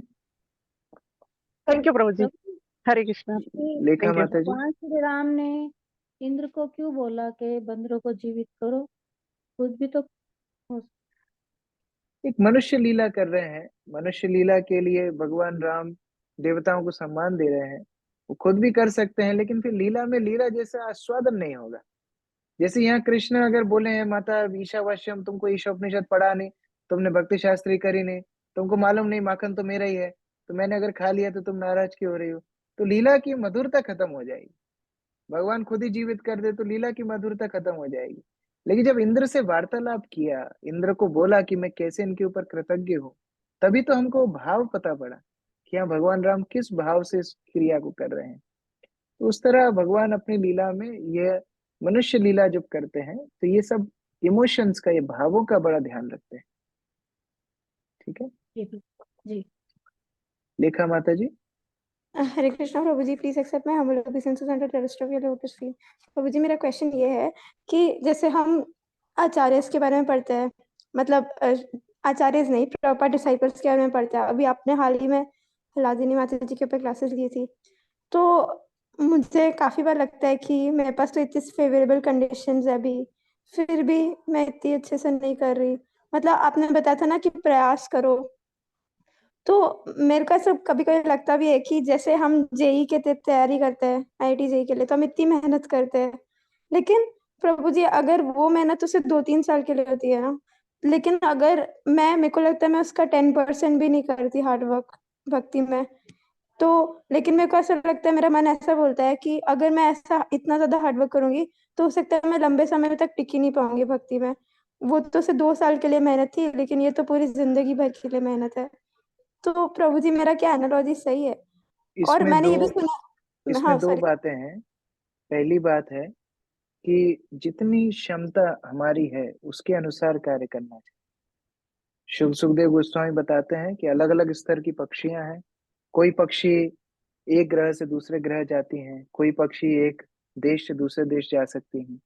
थैंक यू प्रभु जी। प्रभु हरे कृष्णा। जी, लेखा थैंक यू। माता जी। भगवान श्री राम ने इंद्र को क्यों बोला कि बंदरों को जीवित करो, खुद भी तो एक मनुष्य लीला कर रहे हैं, मनुष्य लीला के लिए भगवान राम देवताओं को सम्मान दे रहे हैं। वो खुद भी कर सकते हैं लेकिन फिर लीला में लीला जैसा आस्वादन नहीं होगा। जैसे यहाँ कृष्ण अगर बोले हैं माता ईशावास्यम, तुमको ईशोपनिषद पढ़ा नहीं, तुमने भक्ति शास्त्री करी नहीं, तुमको मालूम नहीं माखन तो मेरा ही है, तो मैंने अगर खा लिया तो तुम नाराज क्यों हो रही हो, तो लीला की मधुरता खत्म हो जाएगी। भगवान खुद ही जीवित कर दे तो लीला की मधुरता खत्म हो जाएगी। लेकिन जब इंद्र से वार्तालाप किया, इंद्र को बोला कि मैं कैसे इनके ऊपर कृतज्ञ हूँ, तभी तो हमको भाव पता पड़ा कि हाँ भगवान राम किस भाव से इस क्रिया को कर रहे हैं। तो उस तरह भगवान अपनी लीला में ये मनुष्य लीला जब करते हैं तो ये सब इमोशंस का, ये भावों का बड़ा ध्यान रखते हैं। ठीक है। जी। लेखा माता जी। हरे कृष्णा प्रभु ji, please accept my humble obeisances and the rest of your lotus feet. प्रभु जी, मेरा क्वेश्चन ये है कि जैसे हम आचार्यस के बारे में पढ़ते हैं, मतलब आचार्यस नहीं, प्रॉपर डिसाइपल्स के बारे में पढ़ते हैं। अभी आपने हाल ही में लादिनी माता जी के ऊपर क्लासेस ली थी, तो मुझे काफी बार लगता है कि मेरे पास तो इतनी फेवरेबल कंडीशंस है अभी, फिर भी मैं इतनी अच्छे से नहीं कर रही। मतलब आपने बताया था ना कि प्रयास करो, तो मेरे को ऐसा कभी कभी लगता भी है कि जैसे हम जेई के तैयारी करते हैं, आईआईटी जेई के लिए, तो हम इतनी मेहनत करते हैं, लेकिन प्रभु जी अगर वो मेहनत तो सिर्फ 2-3 साल के लिए होती है ना, लेकिन अगर मेरे को लगता है मैं उसका 10% भी नहीं करती हार्ड वर्क भक्ति में, तो लेकिन मेरे को ऐसा लगता है, मेरा मन ऐसा बोलता है कि अगर मैं ऐसा इतना ज्यादा हार्ड वर्क करूंगी तो हो सकता है मैं लंबे समय तक टिक ही नहीं पाऊंगी भक्ति में। वो तो सिर्फ 2 साल के लिए मेहनत थी, लेकिन ये तो पूरी जिंदगी भर के लिए मेहनत है। तो प्रभु जी, मेरा क्या एनालॉजी सही है? और इसमें मैंने दो ये भी सुना, इसमें हाँ दो सॉरी। बातें हैं। पहली बात है कि जितनी क्षमता हमारी है उसके अनुसार कार्य करना चाहिए। शुभ सुखदेव गोस्वामी बताते हैं कि अलग अलग स्तर की पक्षियां हैं। कोई पक्षी एक ग्रह से दूसरे ग्रह जाती हैं, कोई पक्षी एक देश से दूसरे देश जा सकती हैं,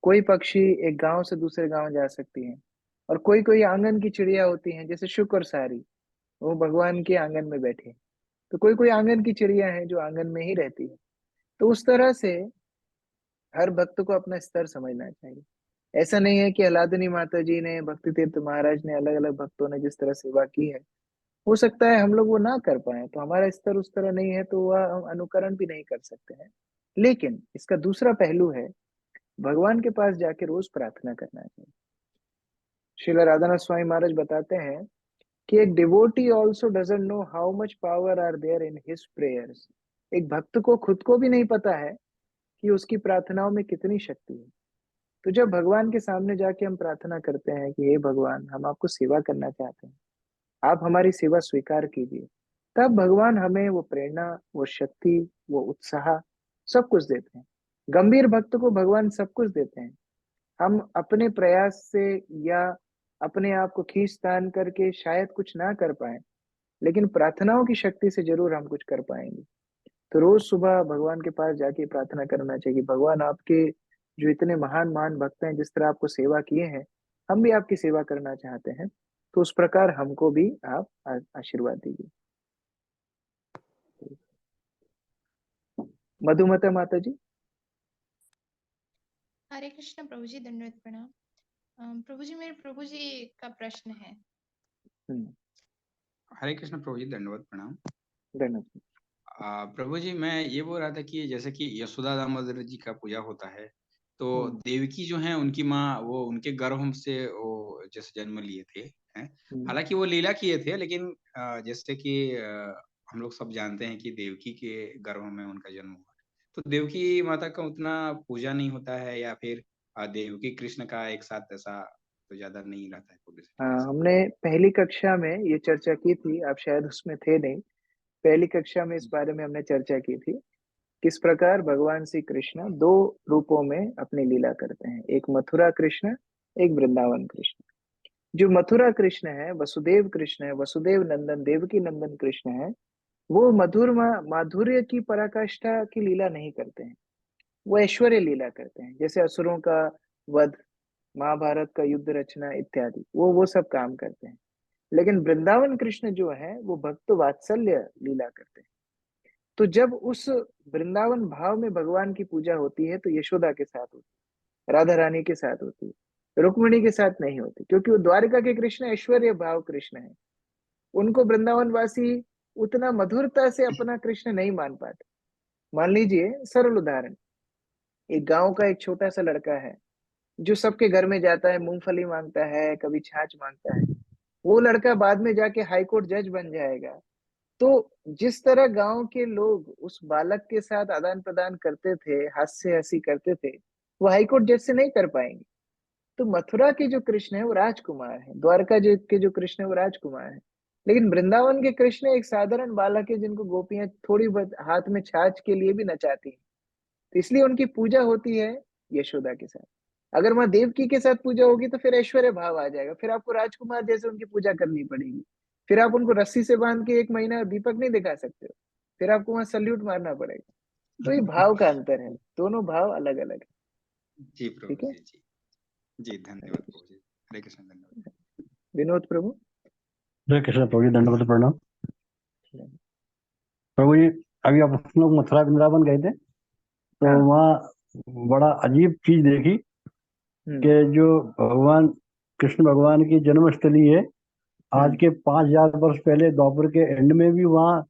कोई पक्षी एक गांव से दूसरे गांव जा सकती हैं, और कोई कोई आंगन की चिड़िया होती हैं जैसे शुक और सारी, वो भगवान के आंगन में बैठी हैं। तो कोई कोई आंगन की चिड़िया हैं जो आंगन में ही रहती है। तो उस तरह से हर भक्त को अपना स्तर समझना चाहिए। ऐसा नहीं है कि अलादनी माता जी ने, भक्ति तीर्थ महाराज ने, अलग अलग भक्तों ने जिस तरह सेवा की है, हो सकता है हम लोग वो ना कर पाए, तो हमारा स्तर उस तरह नहीं है तो वह हम अनुकरण भी नहीं कर सकते हैं। लेकिन इसका दूसरा पहलू है, भगवान के पास जाके रोज प्रार्थना करना चाहिए। श्रील राधानाथ स्वामी महाराज बताते हैं कि एक devotee also doesn't know how much power are there in his prayers. एक भक्त को खुद को भी नहीं पता है कि उसकी प्रार्थनाओं में कितनी शक्ति है। तो जब भगवान के सामने जाके हम प्रार्थना करते हैं कि हे भगवान, हम आपको सेवा करना चाहते हैं, आप हमारी सेवा स्वीकार कीजिए, तब भगवान हमें वो प्रेरणा, वो शक्ति, वो उत्साह सब कुछ देते हैं। गंभीर भक्त को भगवान सब कुछ देते हैं। हम अपने प्रयास से या अपने आप को खींच तान करके शायद कुछ ना कर पाए, लेकिन प्रार्थनाओं की शक्ति से जरूर हम कुछ कर पाएंगे। तो रोज सुबह भगवान के पास जाके प्रार्थना करना चाहिए, भगवान आपके जो इतने महान महान भक्त हैं, जिस तरह आपको सेवा किए हैं, हम भी आपकी सेवा करना चाहते हैं, तो उस प्रकार हमको भी आप आशीर्वाद दीजिए। मधुमता माता जी। हरे कृष्ण प्रभु जी, दंडवत प्रणाम। प्रभु जी, मेरे प्रभु जी का प्रश्न है। हरे कृष्ण प्रभु जी, दंडवत प्रणाम। धन्यवाद। प्रभु जी, मैं ये बोल रहा था कि जैसे कि यशोदा दामोदर जी का पूजा होता है, तो देवकी जो है उनकी माँ, वो उनके गर्भ से वो जैसे जन्म लिए थे, हैं। हालांकि वो लीला किए थे, लेकिन जैसे कि हम लोग सब जानते हैं कि देवकी के गर्भ में उनका जन्म हुआ। तो देवकी माता का उतना पूजा नहीं होता है, या फिर देवकी कृष्ण का एक साथ ऐसा तो ज्यादा नहीं रहता है publicity हाँ, कैसे? हमने पहली कक्षा में ये चर्चा की थी, आप शायद उसमें थे नहीं। पहली कक्षा में इस बारे में हमने चर्चा की थी, किस प्रकार भगवान श्री कृष्ण दो रूपों में अपनी लीला करते हैं, एक मथुरा कृष्ण, एक वृंदावन कृष्ण। जो मथुरा कृष्ण है, वसुदेव कृष्ण है, वसुदेव नंदन देवकी नंदन कृष्ण है, वो माधुर्य की पराकाष्ठा की लीला नहीं करते हैं, वो ऐश्वर्य लीला करते हैं। जैसे असुरों का वध, महाभारत का युद्ध रचना इत्यादि, वो सब काम करते हैं। लेकिन वृंदावन कृष्ण जो है वो भक्त वात्सल्य लीला करते हैं। तो जब उस वृंदावन भाव में भगवान की पूजा होती है तो यशोदा के साथ होती है, राधा रानी के साथ होती है, रुक्मिणी के साथ नहीं होती, क्योंकि वो द्वारिका के कृष्ण ऐश्वर्य भाव कृष्ण है। उनको वृंदावन वासी उतना मधुरता से अपना कृष्ण नहीं मान पाते। मान लीजिए सरल उदाहरण, एक गांव का एक छोटा सा लड़का है जो सबके घर में जाता है, मूंगफली मांगता है, कभी छाछ मांगता है। वो लड़का बाद में जाके हाई कोर्ट जज बन जाएगा। तो जिस तरह गांव के लोग उस बालक के साथ आदान प्रदान करते थे, हास्य हंसी करते थे, वो हाई कोर्ट जज से नहीं कर पाएंगे। तो मथुरा के जो कृष्ण है वो राजकुमार है, द्वारका के जो कृष्ण है वो राजकुमार है। लेकिन वृंदावन के कृष्ण एक साधारण बालक है जिनको गोपियां थोड़ी बहुत हाथ में छाछ के लिए भी नचाती हैं। तो इसलिए उनकी पूजा होती है यशोदा के साथ। अगर वहां देवकी के साथ पूजा होगी तो फिर ऐश्वर्य भाव आ जाएगा, फिर आपको राजकुमार जैसे उनकी पूजा करनी पड़ेगी। फिर आप उनको रस्सी से बांध के 1 महीना दीपक नहीं दिखा सकते हो, फिर आपको वहां सल्यूट मारना पड़ेगा। तो ये भाव का अंतर है, दोनों भाव अलग अलग है। जी प्रभु ठीक है, जी। जी धन्यवाद प्रभु जी। हरे कृष्ण, धन्यवाद। विनोद प्रभु। हरे कृष्ण प्रभु जी, दंडवत प्रणाम। प्रभु जी, अभी आप लोग मथुरा वृंदावन गए थे तो हाँ। वहाँ बड़ा अजीब चीज देखी कि जो भगवान कृष्ण भगवान की जन्मस्थली है, आज के 5000 वर्ष पहले द्वापर के एंड में भी वहाँ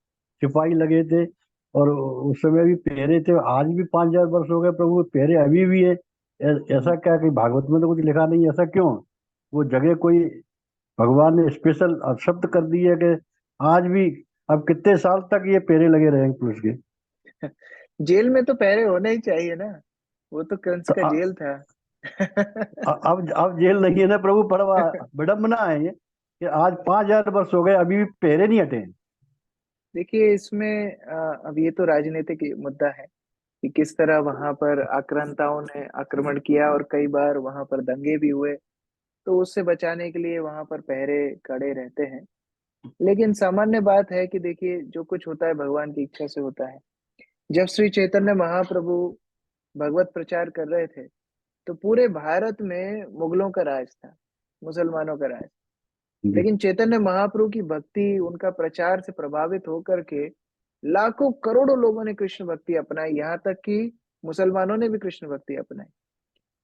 सिपाही लगे थे और उस समय भी पहरे थे। आज भी 5000 वर्ष हो गए प्रभु, पहरे अभी भी है। ऐसा क्या, कि भागवत में तो कुछ लिखा नहीं, ऐसा क्यों? वो जगह कोई भगवान ने स्पेशल शब्द कर दी है कि आज भी, अब कितने साल तक ये पहरे लगे रहेंगे पुलिस के? जेल में तो पहरे होने ही चाहिए ना, वो तो कंस तो का जेल था। अब जेल नहीं है ना प्रभु, बड़ा विडम्बना है ये कि आज 5000 वर्ष हो गए अभी भी पहरे नहीं हटे। देखिए इसमें अब ये तो राजनीतिक मुद्दा है कि किस तरह वहां पर आक्रांताओं ने आक्रमण किया और कई बार वहां पर दंगे भी हुए, तो उससे बचाने के लिए वहां पर पहरे खड़े रहते हैं। लेकिन सामान्य बात है कि देखिए जो कुछ होता है भगवान की इच्छा से होता है। जब श्री चैतन्य महाप्रभु भगवत प्रचार कर रहे थे तो पूरे भारत में मुगलों का राज था, मुसलमानों का राज। लेकिन चैतन्य महाप्रभु की भक्ति, उनका प्रचार से प्रभावित होकर के लाखों करोड़ों लोगों ने कृष्ण भक्ति अपनाई, यहाँ तक कि मुसलमानों ने भी कृष्ण भक्ति अपनाई।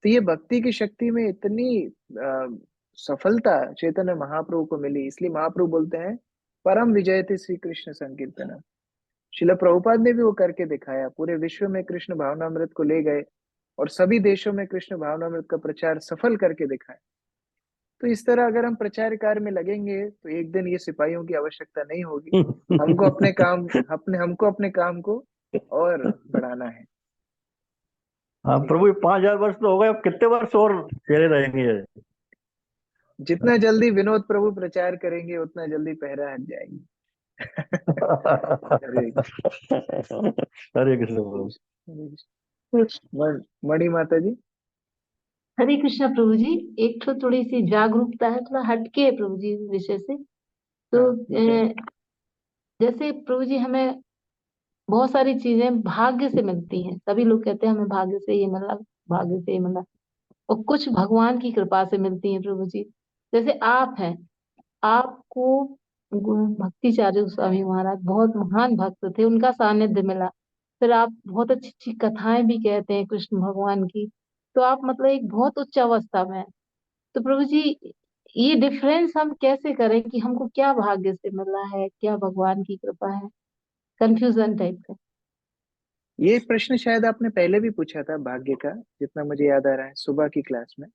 तो ये भक्ति की शक्ति में इतनी सफलता चैतन्य महाप्रभु को मिली, इसलिए महाप्रभु बोलते हैं परम विजयते श्री कृष्ण संकीर्तन। शिला प्रभुपाद ने भी वो करके दिखाया, पूरे विश्व में कृष्ण भावनामृत को ले गए और सभी देशों में कृष्ण भावनामृत का प्रचार सफल करके दिखाया। तो इस तरह अगर हम प्रचार कार्य में लगेंगे तो एक दिन ये सिपाहियों की आवश्यकता नहीं होगी। हमको अपने काम को और बढ़ाना है। हाँ प्रभु, 5000 वर्ष तो हो गए, अब कितने वर्ष और पहरे रहेंगे? जितना जल्दी विनोद प्रभु प्रचार करेंगे उतना जल्दी पहरा हट जाएगी। हरे कृष्ण प्रभु। मणि माता जी। हरे कृष्णा प्रभु जी। एक तो थोड़ी सी जागरूकता है, थोड़ा हटके है प्रभु जी विषय से। तो जैसे प्रभु जी हमें बहुत सारी चीजें भाग्य से मिलती हैं, सभी लोग कहते हैं हमें भाग्य से ये मिला, भाग्य से ये मिला, और कुछ भगवान की कृपा से मिलती हैं प्रभु जी। जैसे आप हैं, आपको भक्तिचार्य स्वामी महाराज बहुत महान भक्त थे, उनका सानिध्य मिला। फिर आप बहुत अच्छी अच्छी कथाएं भी कहते हैं कृष्ण भगवान की, तो आप मतलब एक बहुत उच्च अवस्था में हैं। तो प्रभु जी ये डिफरेंस हम कैसे करें कि हमको क्या भाग्य से मिला है, क्या भगवान की कृपा है? कंफ्यूजन टाइप का। ये प्रश्न शायद आपने पहले भी पूछा था भाग्य का, जितना मुझे याद आ रहा है, सुबह की क्लास में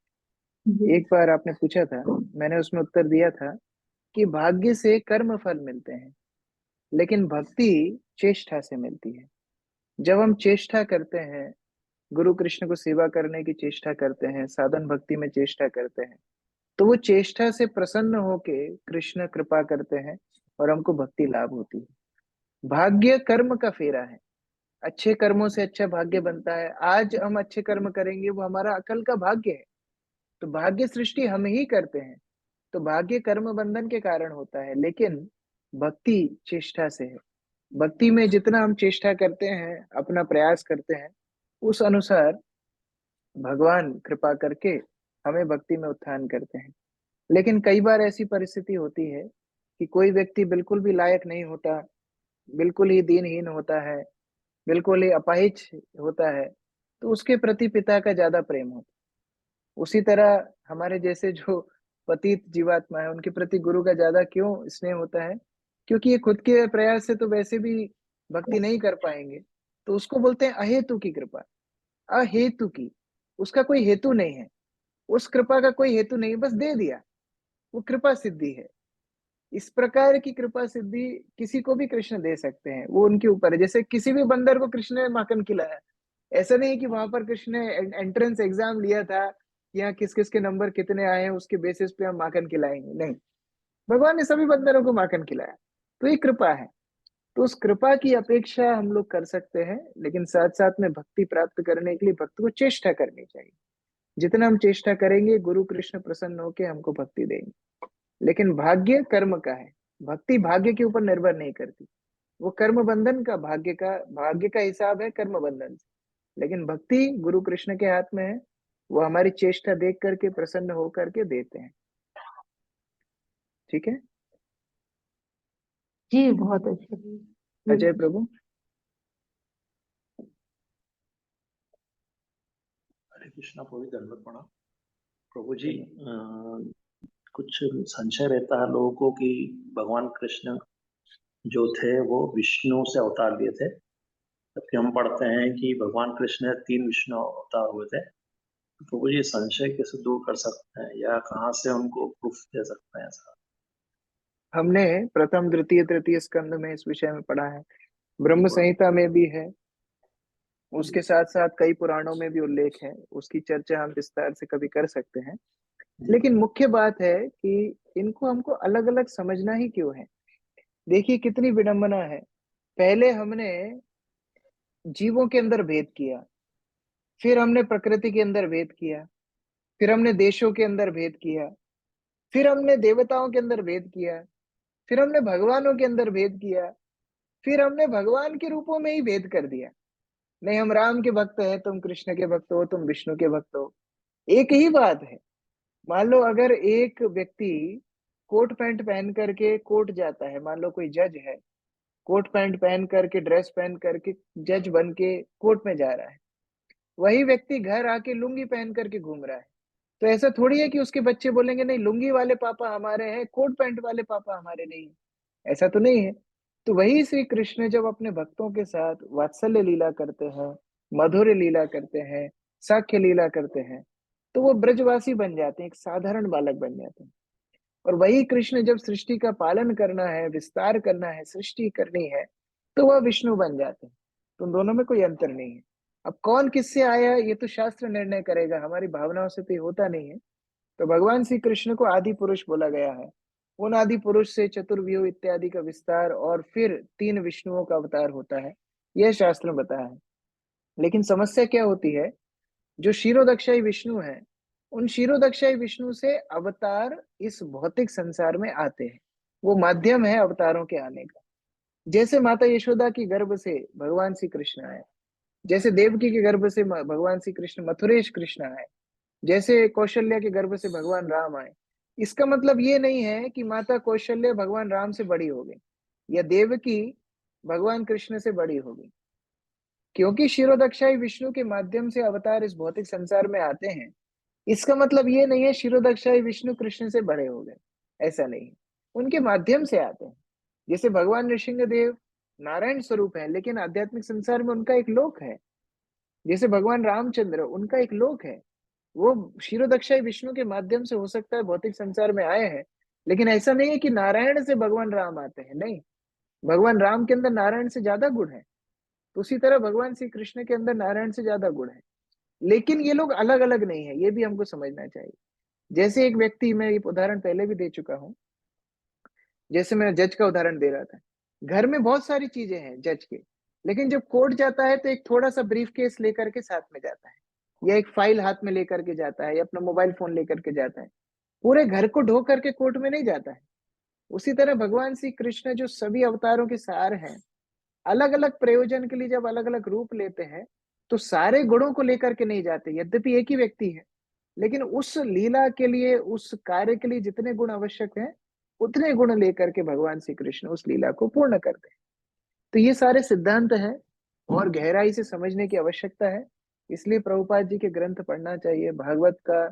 एक बार आपने पूछा था। मैंने उसमें उत्तर दिया था कि भाग्य से कर्म फल मिलते हैं, लेकिन भक्ति चेष्टा से मिलती है। जब हम चेष्टा करते हैं, गुरु कृष्ण को सेवा करने की चेष्टा करते हैं, साधन भक्ति में चेष्टा करते हैं, तो वो चेष्टा से प्रसन्न होके कृष्ण कृपा करते हैं और हमको भक्ति लाभ होती है। भाग्य कर्म का फेरा है, अच्छे कर्मों से अच्छा भाग्य बनता है। आज हम अच्छे कर्म करेंगे वो हमारा अकल का भाग्य है। तो भाग्य सृष्टि हम ही करते हैं। तो भाग्य कर्म बंधन के कारण होता है, लेकिन भक्ति चेष्टा से है। भक्ति में जितना हम चेष्टा करते हैं, अपना प्रयास करते हैं, उस अनुसार भगवान कृपा करके हमें भक्ति में उत्थान करते हैं। लेकिन कई बार ऐसी परिस्थिति होती है कि कोई व्यक्ति बिल्कुल भी लायक नहीं होता, बिल्कुल ही दीनहीन होता है, बिल्कुल ही अपाहिज होता है, तो उसके प्रति पिता का ज्यादा प्रेम होता है। उसी तरह हमारे जैसे जो पतित जीवात्मा है, उनके प्रति गुरु का ज्यादा क्यों स्नेह होता है? क्योंकि ये खुद के प्रयास से तो वैसे भी भक्ति नहीं कर पाएंगे, तो उसको बोलते हैं अहेतु की कृपा। अहेतु की, उसका कोई हेतु नहीं है, उस कृपा का कोई हेतु नहीं, बस दे दिया, वो कृपा सिद्धि है। इस प्रकार की कृपा सिद्धि किसी को भी कृष्ण दे सकते हैं, वो उनके ऊपर है। जैसे किसी भी बंदर को कृष्ण ने माखन खिलाया, ऐसा नहीं कि वहां पर कृष्ण ने एंट्रेंस एग्जाम लिया था कि यहाँ किस किस के नंबर कितने आए हैं, उसके बेसिस पे हम माखन खिलाएंगे, नहीं। भगवान ने सभी बंदरों को माखन खिलाया, तो ये कृपा है। तो उस कृपा की अपेक्षा हम लोग कर सकते हैं, लेकिन साथ साथ में भक्ति प्राप्त करने के लिए भक्त को चेष्टा करनी चाहिए। जितना हम चेष्टा करेंगे, गुरु कृष्ण प्रसन्न होकर हमको भक्ति देंगे। लेकिन भाग्य कर्म का है, भक्ति भाग्य के ऊपर निर्भर नहीं करती, वो कर्म बंधन का, भाग्य का हिसाब है कर्म बंधन से। लेकिन भक्ति गुरु कृष्ण के हाथ में है, वो हमारी चेष्टा देख करके प्रसन्न होकर के देते हैं। ठीक है जी, बहुत अच्छा। अजय प्रभु। हरे कृष्णा प्रभु, दंडवत प्रणाम। प्रभु जी, कुछ संशय रहता है लोगों को कि भगवान कृष्ण जो थे वो विष्णु से अवतार लिए थे, जबकि हम पढ़ते हैं कि भगवान कृष्ण 3 विष्णु अवतार हुए थे। तो प्रभु जी, संशय कैसे दूर कर सकते हैं, या कहाँ से उनको प्रूफ दे सकते हैं ऐसा? हमने प्रथम द्वितीय तृतीय स्कंद में इस विषय में पढ़ा है, ब्रह्म संहिता में भी है, उसके साथ साथ कई पुराणों में भी उल्लेख है, उसकी चर्चा हम विस्तार से कभी कर सकते हैं। लेकिन मुख्य बात है कि इनको हमको अलग अलग समझना ही क्यों है। देखिए कितनी विडंबना है, पहले हमने जीवों के अंदर भेद किया, फिर हमने प्रकृति के अंदर भेद किया, फिर हमने देशों के अंदर भेद किया, फिर हमने देवताओं के अंदर भेद किया, फिर हमने भगवानों के अंदर भेद किया, फिर हमने भगवान के रूपों में ही भेद कर दिया। नहीं, हम राम के भक्त हैं, तुम कृष्ण के भक्त हो, तुम विष्णु के भक्त हो, एक ही बात है। मान लो अगर एक व्यक्ति कोट पैंट पहन करके कोर्ट जाता है, मान लो कोई जज है, कोट पैंट पहन करके, ड्रेस पहन करके जज बन के कोर्ट में जा रहा है, वही व्यक्ति घर आके लुंगी पहन करके घूम रहा है, तो ऐसा थोड़ी है कि उसके बच्चे बोलेंगे नहीं लुंगी वाले पापा हमारे हैं, कोट पैंट वाले पापा हमारे नहीं है। ऐसा तो नहीं है। तो वही श्री कृष्ण जब अपने भक्तों के साथ वात्सल्य लीला करते हैं, मधुर लीला करते हैं, साख्य लीला करते हैं, तो वो ब्रजवासी बन जाते हैं, एक साधारण बालक बन जाते हैं। और वही कृष्ण जब सृष्टि का पालन करना है, विस्तार करना है, सृष्टि करनी है, तो वह विष्णु बन जाते हैं। तो उन दोनों में कोई अंतर नहीं है। अब कौन किससे आया ये तो शास्त्र निर्णय करेगा, हमारी भावनाओं से तो होता नहीं है। तो भगवान श्री कृष्ण को आदि पुरुष बोला गया है, उन आदि पुरुष से चतुर्व्यूह इत्यादि का विस्तार और फिर 3 विष्णुओं का अवतार होता है, यह शास्त्र में बताया है। लेकिन समस्या क्या होती है, जो क्षीरोदक्षाई विष्णु है, उन क्षीरोदक्षाई विष्णु से अवतार इस भौतिक संसार में आते हैं, वो माध्यम है अवतारों के आने का। जैसे माता यशोदा की गर्भ से भगवान श्री कृष्ण आए, जैसे देवकी के गर्भ से भगवान श्री कृष्ण मथुरेश कृष्ण आए, जैसे कौशल्या के गर्भ से भगवान राम आए। इसका मतलब ये नहीं है कि माता कौशल्या भगवान राम से बड़ी हो गई या देवकी भगवान कृष्ण से बड़ी हो गई, क्योंकि क्षीरोदक्षाई विष्णु के माध्यम से अवतार इस भौतिक संसार में आते हैं। इसका मतलब ये नहीं है क्षीरोदक्षाई विष्णु कृष्ण से बड़े हो गए, ऐसा नहीं है, उनके माध्यम से आते हैं। जैसे भगवान नृसिंहदेव नारायण स्वरूप है, लेकिन आध्यात्मिक संसार में उनका एक लोक है। जैसे भगवान रामचंद्र, उनका एक लोक है, वो क्षीरोदक्षाई विष्णु के माध्यम से हो सकता है भौतिक संसार में आए हैं, लेकिन ऐसा नहीं है कि नारायण से भगवान राम आते हैं, नहीं। भगवान राम के अंदर नारायण से ज्यादा गुण है, तो उसी तरह भगवान श्री कृष्ण के अंदर नारायण से ज्यादा गुण है। लेकिन ये लोग अलग अलग नहीं है, ये भी हमको समझना चाहिए। जैसे एक व्यक्ति, मैं ये उदाहरण पहले भी दे चुका हूँ, जैसे मैं जज का उदाहरण दे रहा था, घर में बहुत सारी चीजें हैं जज के, लेकिन जब कोर्ट जाता है तो एक थोड़ा सा ब्रीफ केस लेकर के साथ में जाता है, या एक फाइल हाथ में लेकर के जाता है, या अपना मोबाइल फोन लेकर के जाता है। पूरे घर को ढो करके कोर्ट में नहीं जाता है। उसी तरह भगवान श्री कृष्ण जो सभी अवतारों के सार हैं, अलग अलग प्रयोजन के लिए जब अलग अलग रूप लेते हैं तो सारे गुणों को लेकर के नहीं जाते। यद्यपि एक ही व्यक्ति है, लेकिन उस लीला के लिए, उस कार्य के लिए जितने गुण आवश्यक हैं, उतने गुण लेकर के भगवान श्री कृष्ण उस लीला को पूर्ण करते हैं। तो ये सारे सिद्धांत हैं और गहराई से समझने की आवश्यकता है। इसलिए प्रभुपाद जी के ग्रंथ पढ़ना चाहिए, भागवत का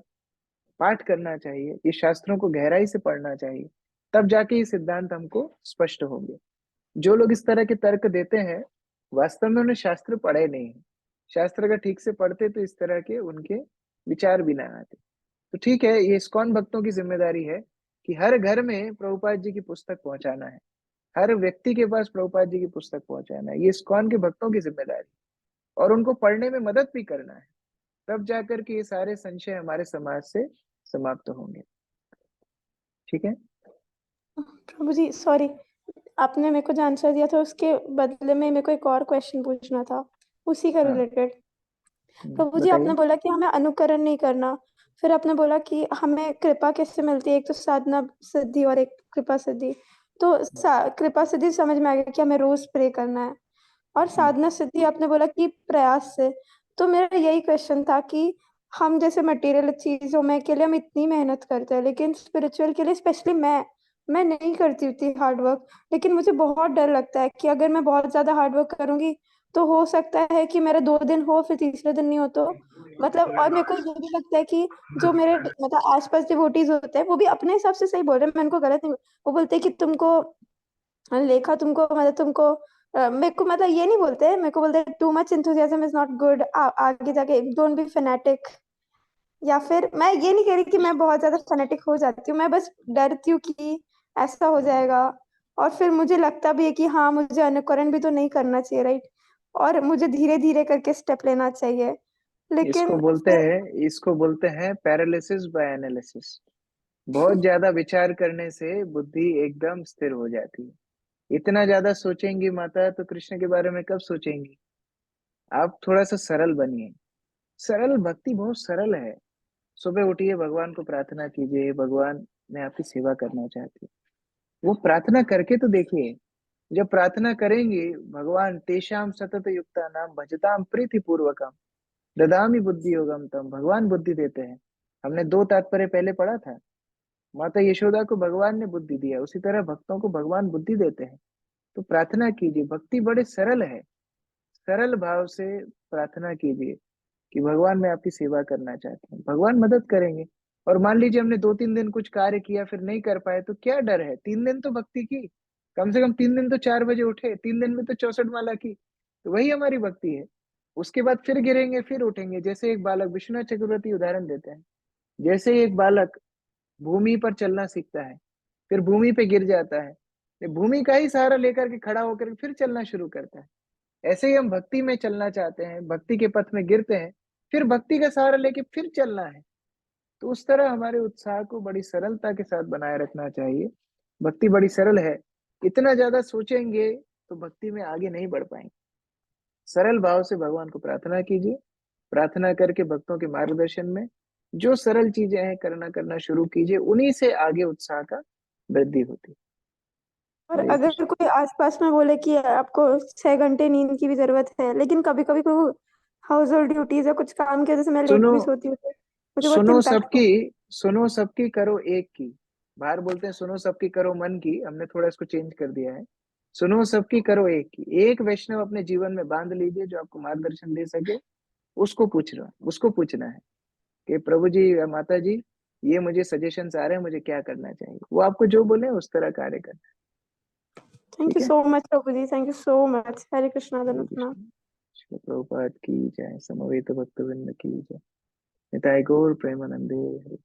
पाठ करना चाहिए, ये शास्त्रों को गहराई से पढ़ना चाहिए, तब जाके ये सिद्धांत हमको स्पष्ट होंगे। जो लोग इस तरह के तर्क देते हैं, वास्तव में उन्हें शास्त्र पढ़े नहीं है। शास्त्र का ठीक से पढ़ते तो इस तरह के उनके विचार भी ना आते। तो ठीक है, ये इस्कॉन भक्तों की जिम्मेदारी है कि हर घर में प्रभुपाद जी की पुस्तक पहुंचाना है, हर व्यक्ति के पास प्रभुपाद जी की पुस्तक पहुंचाना है। ये इस्कॉन के भक्तों की जिम्मेदारी, और उनको पढ़ने में मदद भी करना है, तब जाकर के ये सारे संशय हमारे समाज से समाप्त होंगे। ठीक है प्रभु जी, सॉरी, आपने मेरे को जो आंसर दिया था उसके बदले में मेरे को एक और क्वेश्चन पूछना था उसी का रिलेटेड। प्रभु जी, आपने बोला कि हमें अनुकरण नहीं करना, फिर आपने बोला कि हमें कृपा कैसे मिलती है, एक तो साधना सिद्धि और एक कृपा सिद्धि। तो कृपा सिद्धि समझ में आ गया कि हमें रोज प्रे करना है, और साधना सिद्धि आपने बोला कि प्रयास से। तो मेरा यही क्वेश्चन था कि हम जैसे मटेरियल चीजों में के लिए हम इतनी मेहनत करते हैं, लेकिन स्पिरिचुअल के लिए स्पेशली मैं नहीं करती उतनी हार्ड वर्क, लेकिन मुझे बहुत डर लगता है कि अगर मैं बहुत ज्यादा हार्ड वर्क करूंगी तो हो सकता है कि मेरे 2 दिन हो फिर तीसरे दिन नहीं हो। तो मतलब, और मेरे को ये भी लगता है कि जो मेरे मतलब आसपास डिवोटीज होते हैं वो भी अपने हिसाब से सही बोल रहे हैं, मैं उनको गलत नहीं, वो बोलते हैं कि तुमको लेखा, तुमको मतलब तुमको मेरे को मतलब ये नहीं बोलते, मेरे को बोलते हैं too much enthusiasm is not good, आगे जाके डोंट बी फैनेटिक। या फिर मैं ये नहीं कह रही कि मैं बहुत ज्यादा फैनेटिक हो जाती हूँ, मैं बस डरती हूँ कि ऐसा हो जाएगा। और फिर मुझे लगता भी है कि हाँ, मुझे अनुकरण भी तो नहीं करना चाहिए, राइट, और मुझे धीरे धीरे करके स्टेप लेना चाहिए। लेकिन इसको बोलते हैं पैरालिसिस बाय एनालिसिस। बहुत ज्यादा विचार करने से बुद्धि एकदम स्थिर हो जाती है। इतना ज्यादा सोचेंगी माता तो कृष्ण के बारे में कब सोचेंगी। आप थोड़ा सा सरल बनिए। सरल भक्ति बहुत सरल है। सुबह उठिए, भगवान को प्रार्थना कीजिए, भगवान मैं आपकी सेवा करना चाहती हूँ। वो प्रार्थना करके तो देखिए। जब प्रार्थना करेंगे, भगवान तेषाम सतत युक्ता नाम भजताम प्रीति पूर्वकम ददामी बुद्धि योगम तम, भगवान बुद्धि देते हैं। हमने 2 तात्पर्य पहले पढ़ा था। माता यशोदा को भगवान ने बुद्धि दिया, उसी तरह भक्तों को भगवान बुद्धि देते हैं। तो प्रार्थना कीजिए, भक्ति बड़े सरल है। सरल भाव से प्रार्थना कीजिए कि भगवान मैं आपकी सेवा करना चाहती हूँ, भगवान मदद करेंगे। और मान लीजिए हमने 2-3 दिन कुछ कार्य किया फिर नहीं कर पाए, तो क्या डर है। 3 दिन तो भक्ति की, कम से कम 3 दिन तो 4 बजे उठे, 3 दिन में तो 64 माला की, तो वही हमारी भक्ति है। उसके बाद फिर गिरेंगे फिर उठेंगे। जैसे एक बालक, विश्वनाथ चक्रवर्ती उदाहरण देते हैं, जैसे एक बालक भूमि पर चलना सीखता है, फिर भूमि पे गिर जाता है, फिर भूमि का ही सहारा लेकर के खड़ा होकर फिर चलना शुरू करता है। ऐसे ही हम भक्ति में चलना चाहते हैं, भक्ति के पथ में गिरते हैं, फिर भक्ति का सहारा लेके फिर चलना है। तो उस तरह हमारे उत्साह को बड़ी सरलता के साथ बनाए रखना चाहिए। भक्ति बड़ी सरल है। इतना ज्यादा सोचेंगे तो भक्ति में आगे नहीं बढ़ पाएंगे। सरल भाव से भगवान को प्रार्थना कीजिए। प्रार्थना करके भक्तों के मार्गदर्शन में जो सरल चीजें हैं करना शुरू कीजिए, उन्हीं से आगे उत्साह का वृद्धि होती है। और अगर कोई आसपास में बोले कि आपको 6 घंटे नींद की भी जरूरत है, लेकिन कभी कभी कोई हाउस होल्ड ड्यूटीज या कुछ काम की वजह से मैं लेट भी सोती हूँ, मुझे बहुत इम्पैक्ट। सुनो सबकी करो एक की। बाहर बोलते हैं सुनो सबकी करो मन की, हमने थोड़ा इसको चेंज कर दिया है। सुनो सबकी करो एक की। एक वैष्णव अपने जीवन में बांध लीजिए जो आपको मार्गदर्शन दे सके। उसको पूछना है कि प्रभु जी या माता जी, ये मुझे सजेशंस आ रहे हैं, मुझे क्या करना चाहिए। वो आपको जो बोले उस तरह कार्य करना। थैंक यू सो मच प्रभु ji, thank you so much. Hare Krishna धन्यवाद। प्रभुपाद की जय, समवेत भक्तवृंद की जय, निताय गौर प्रेमानंदे।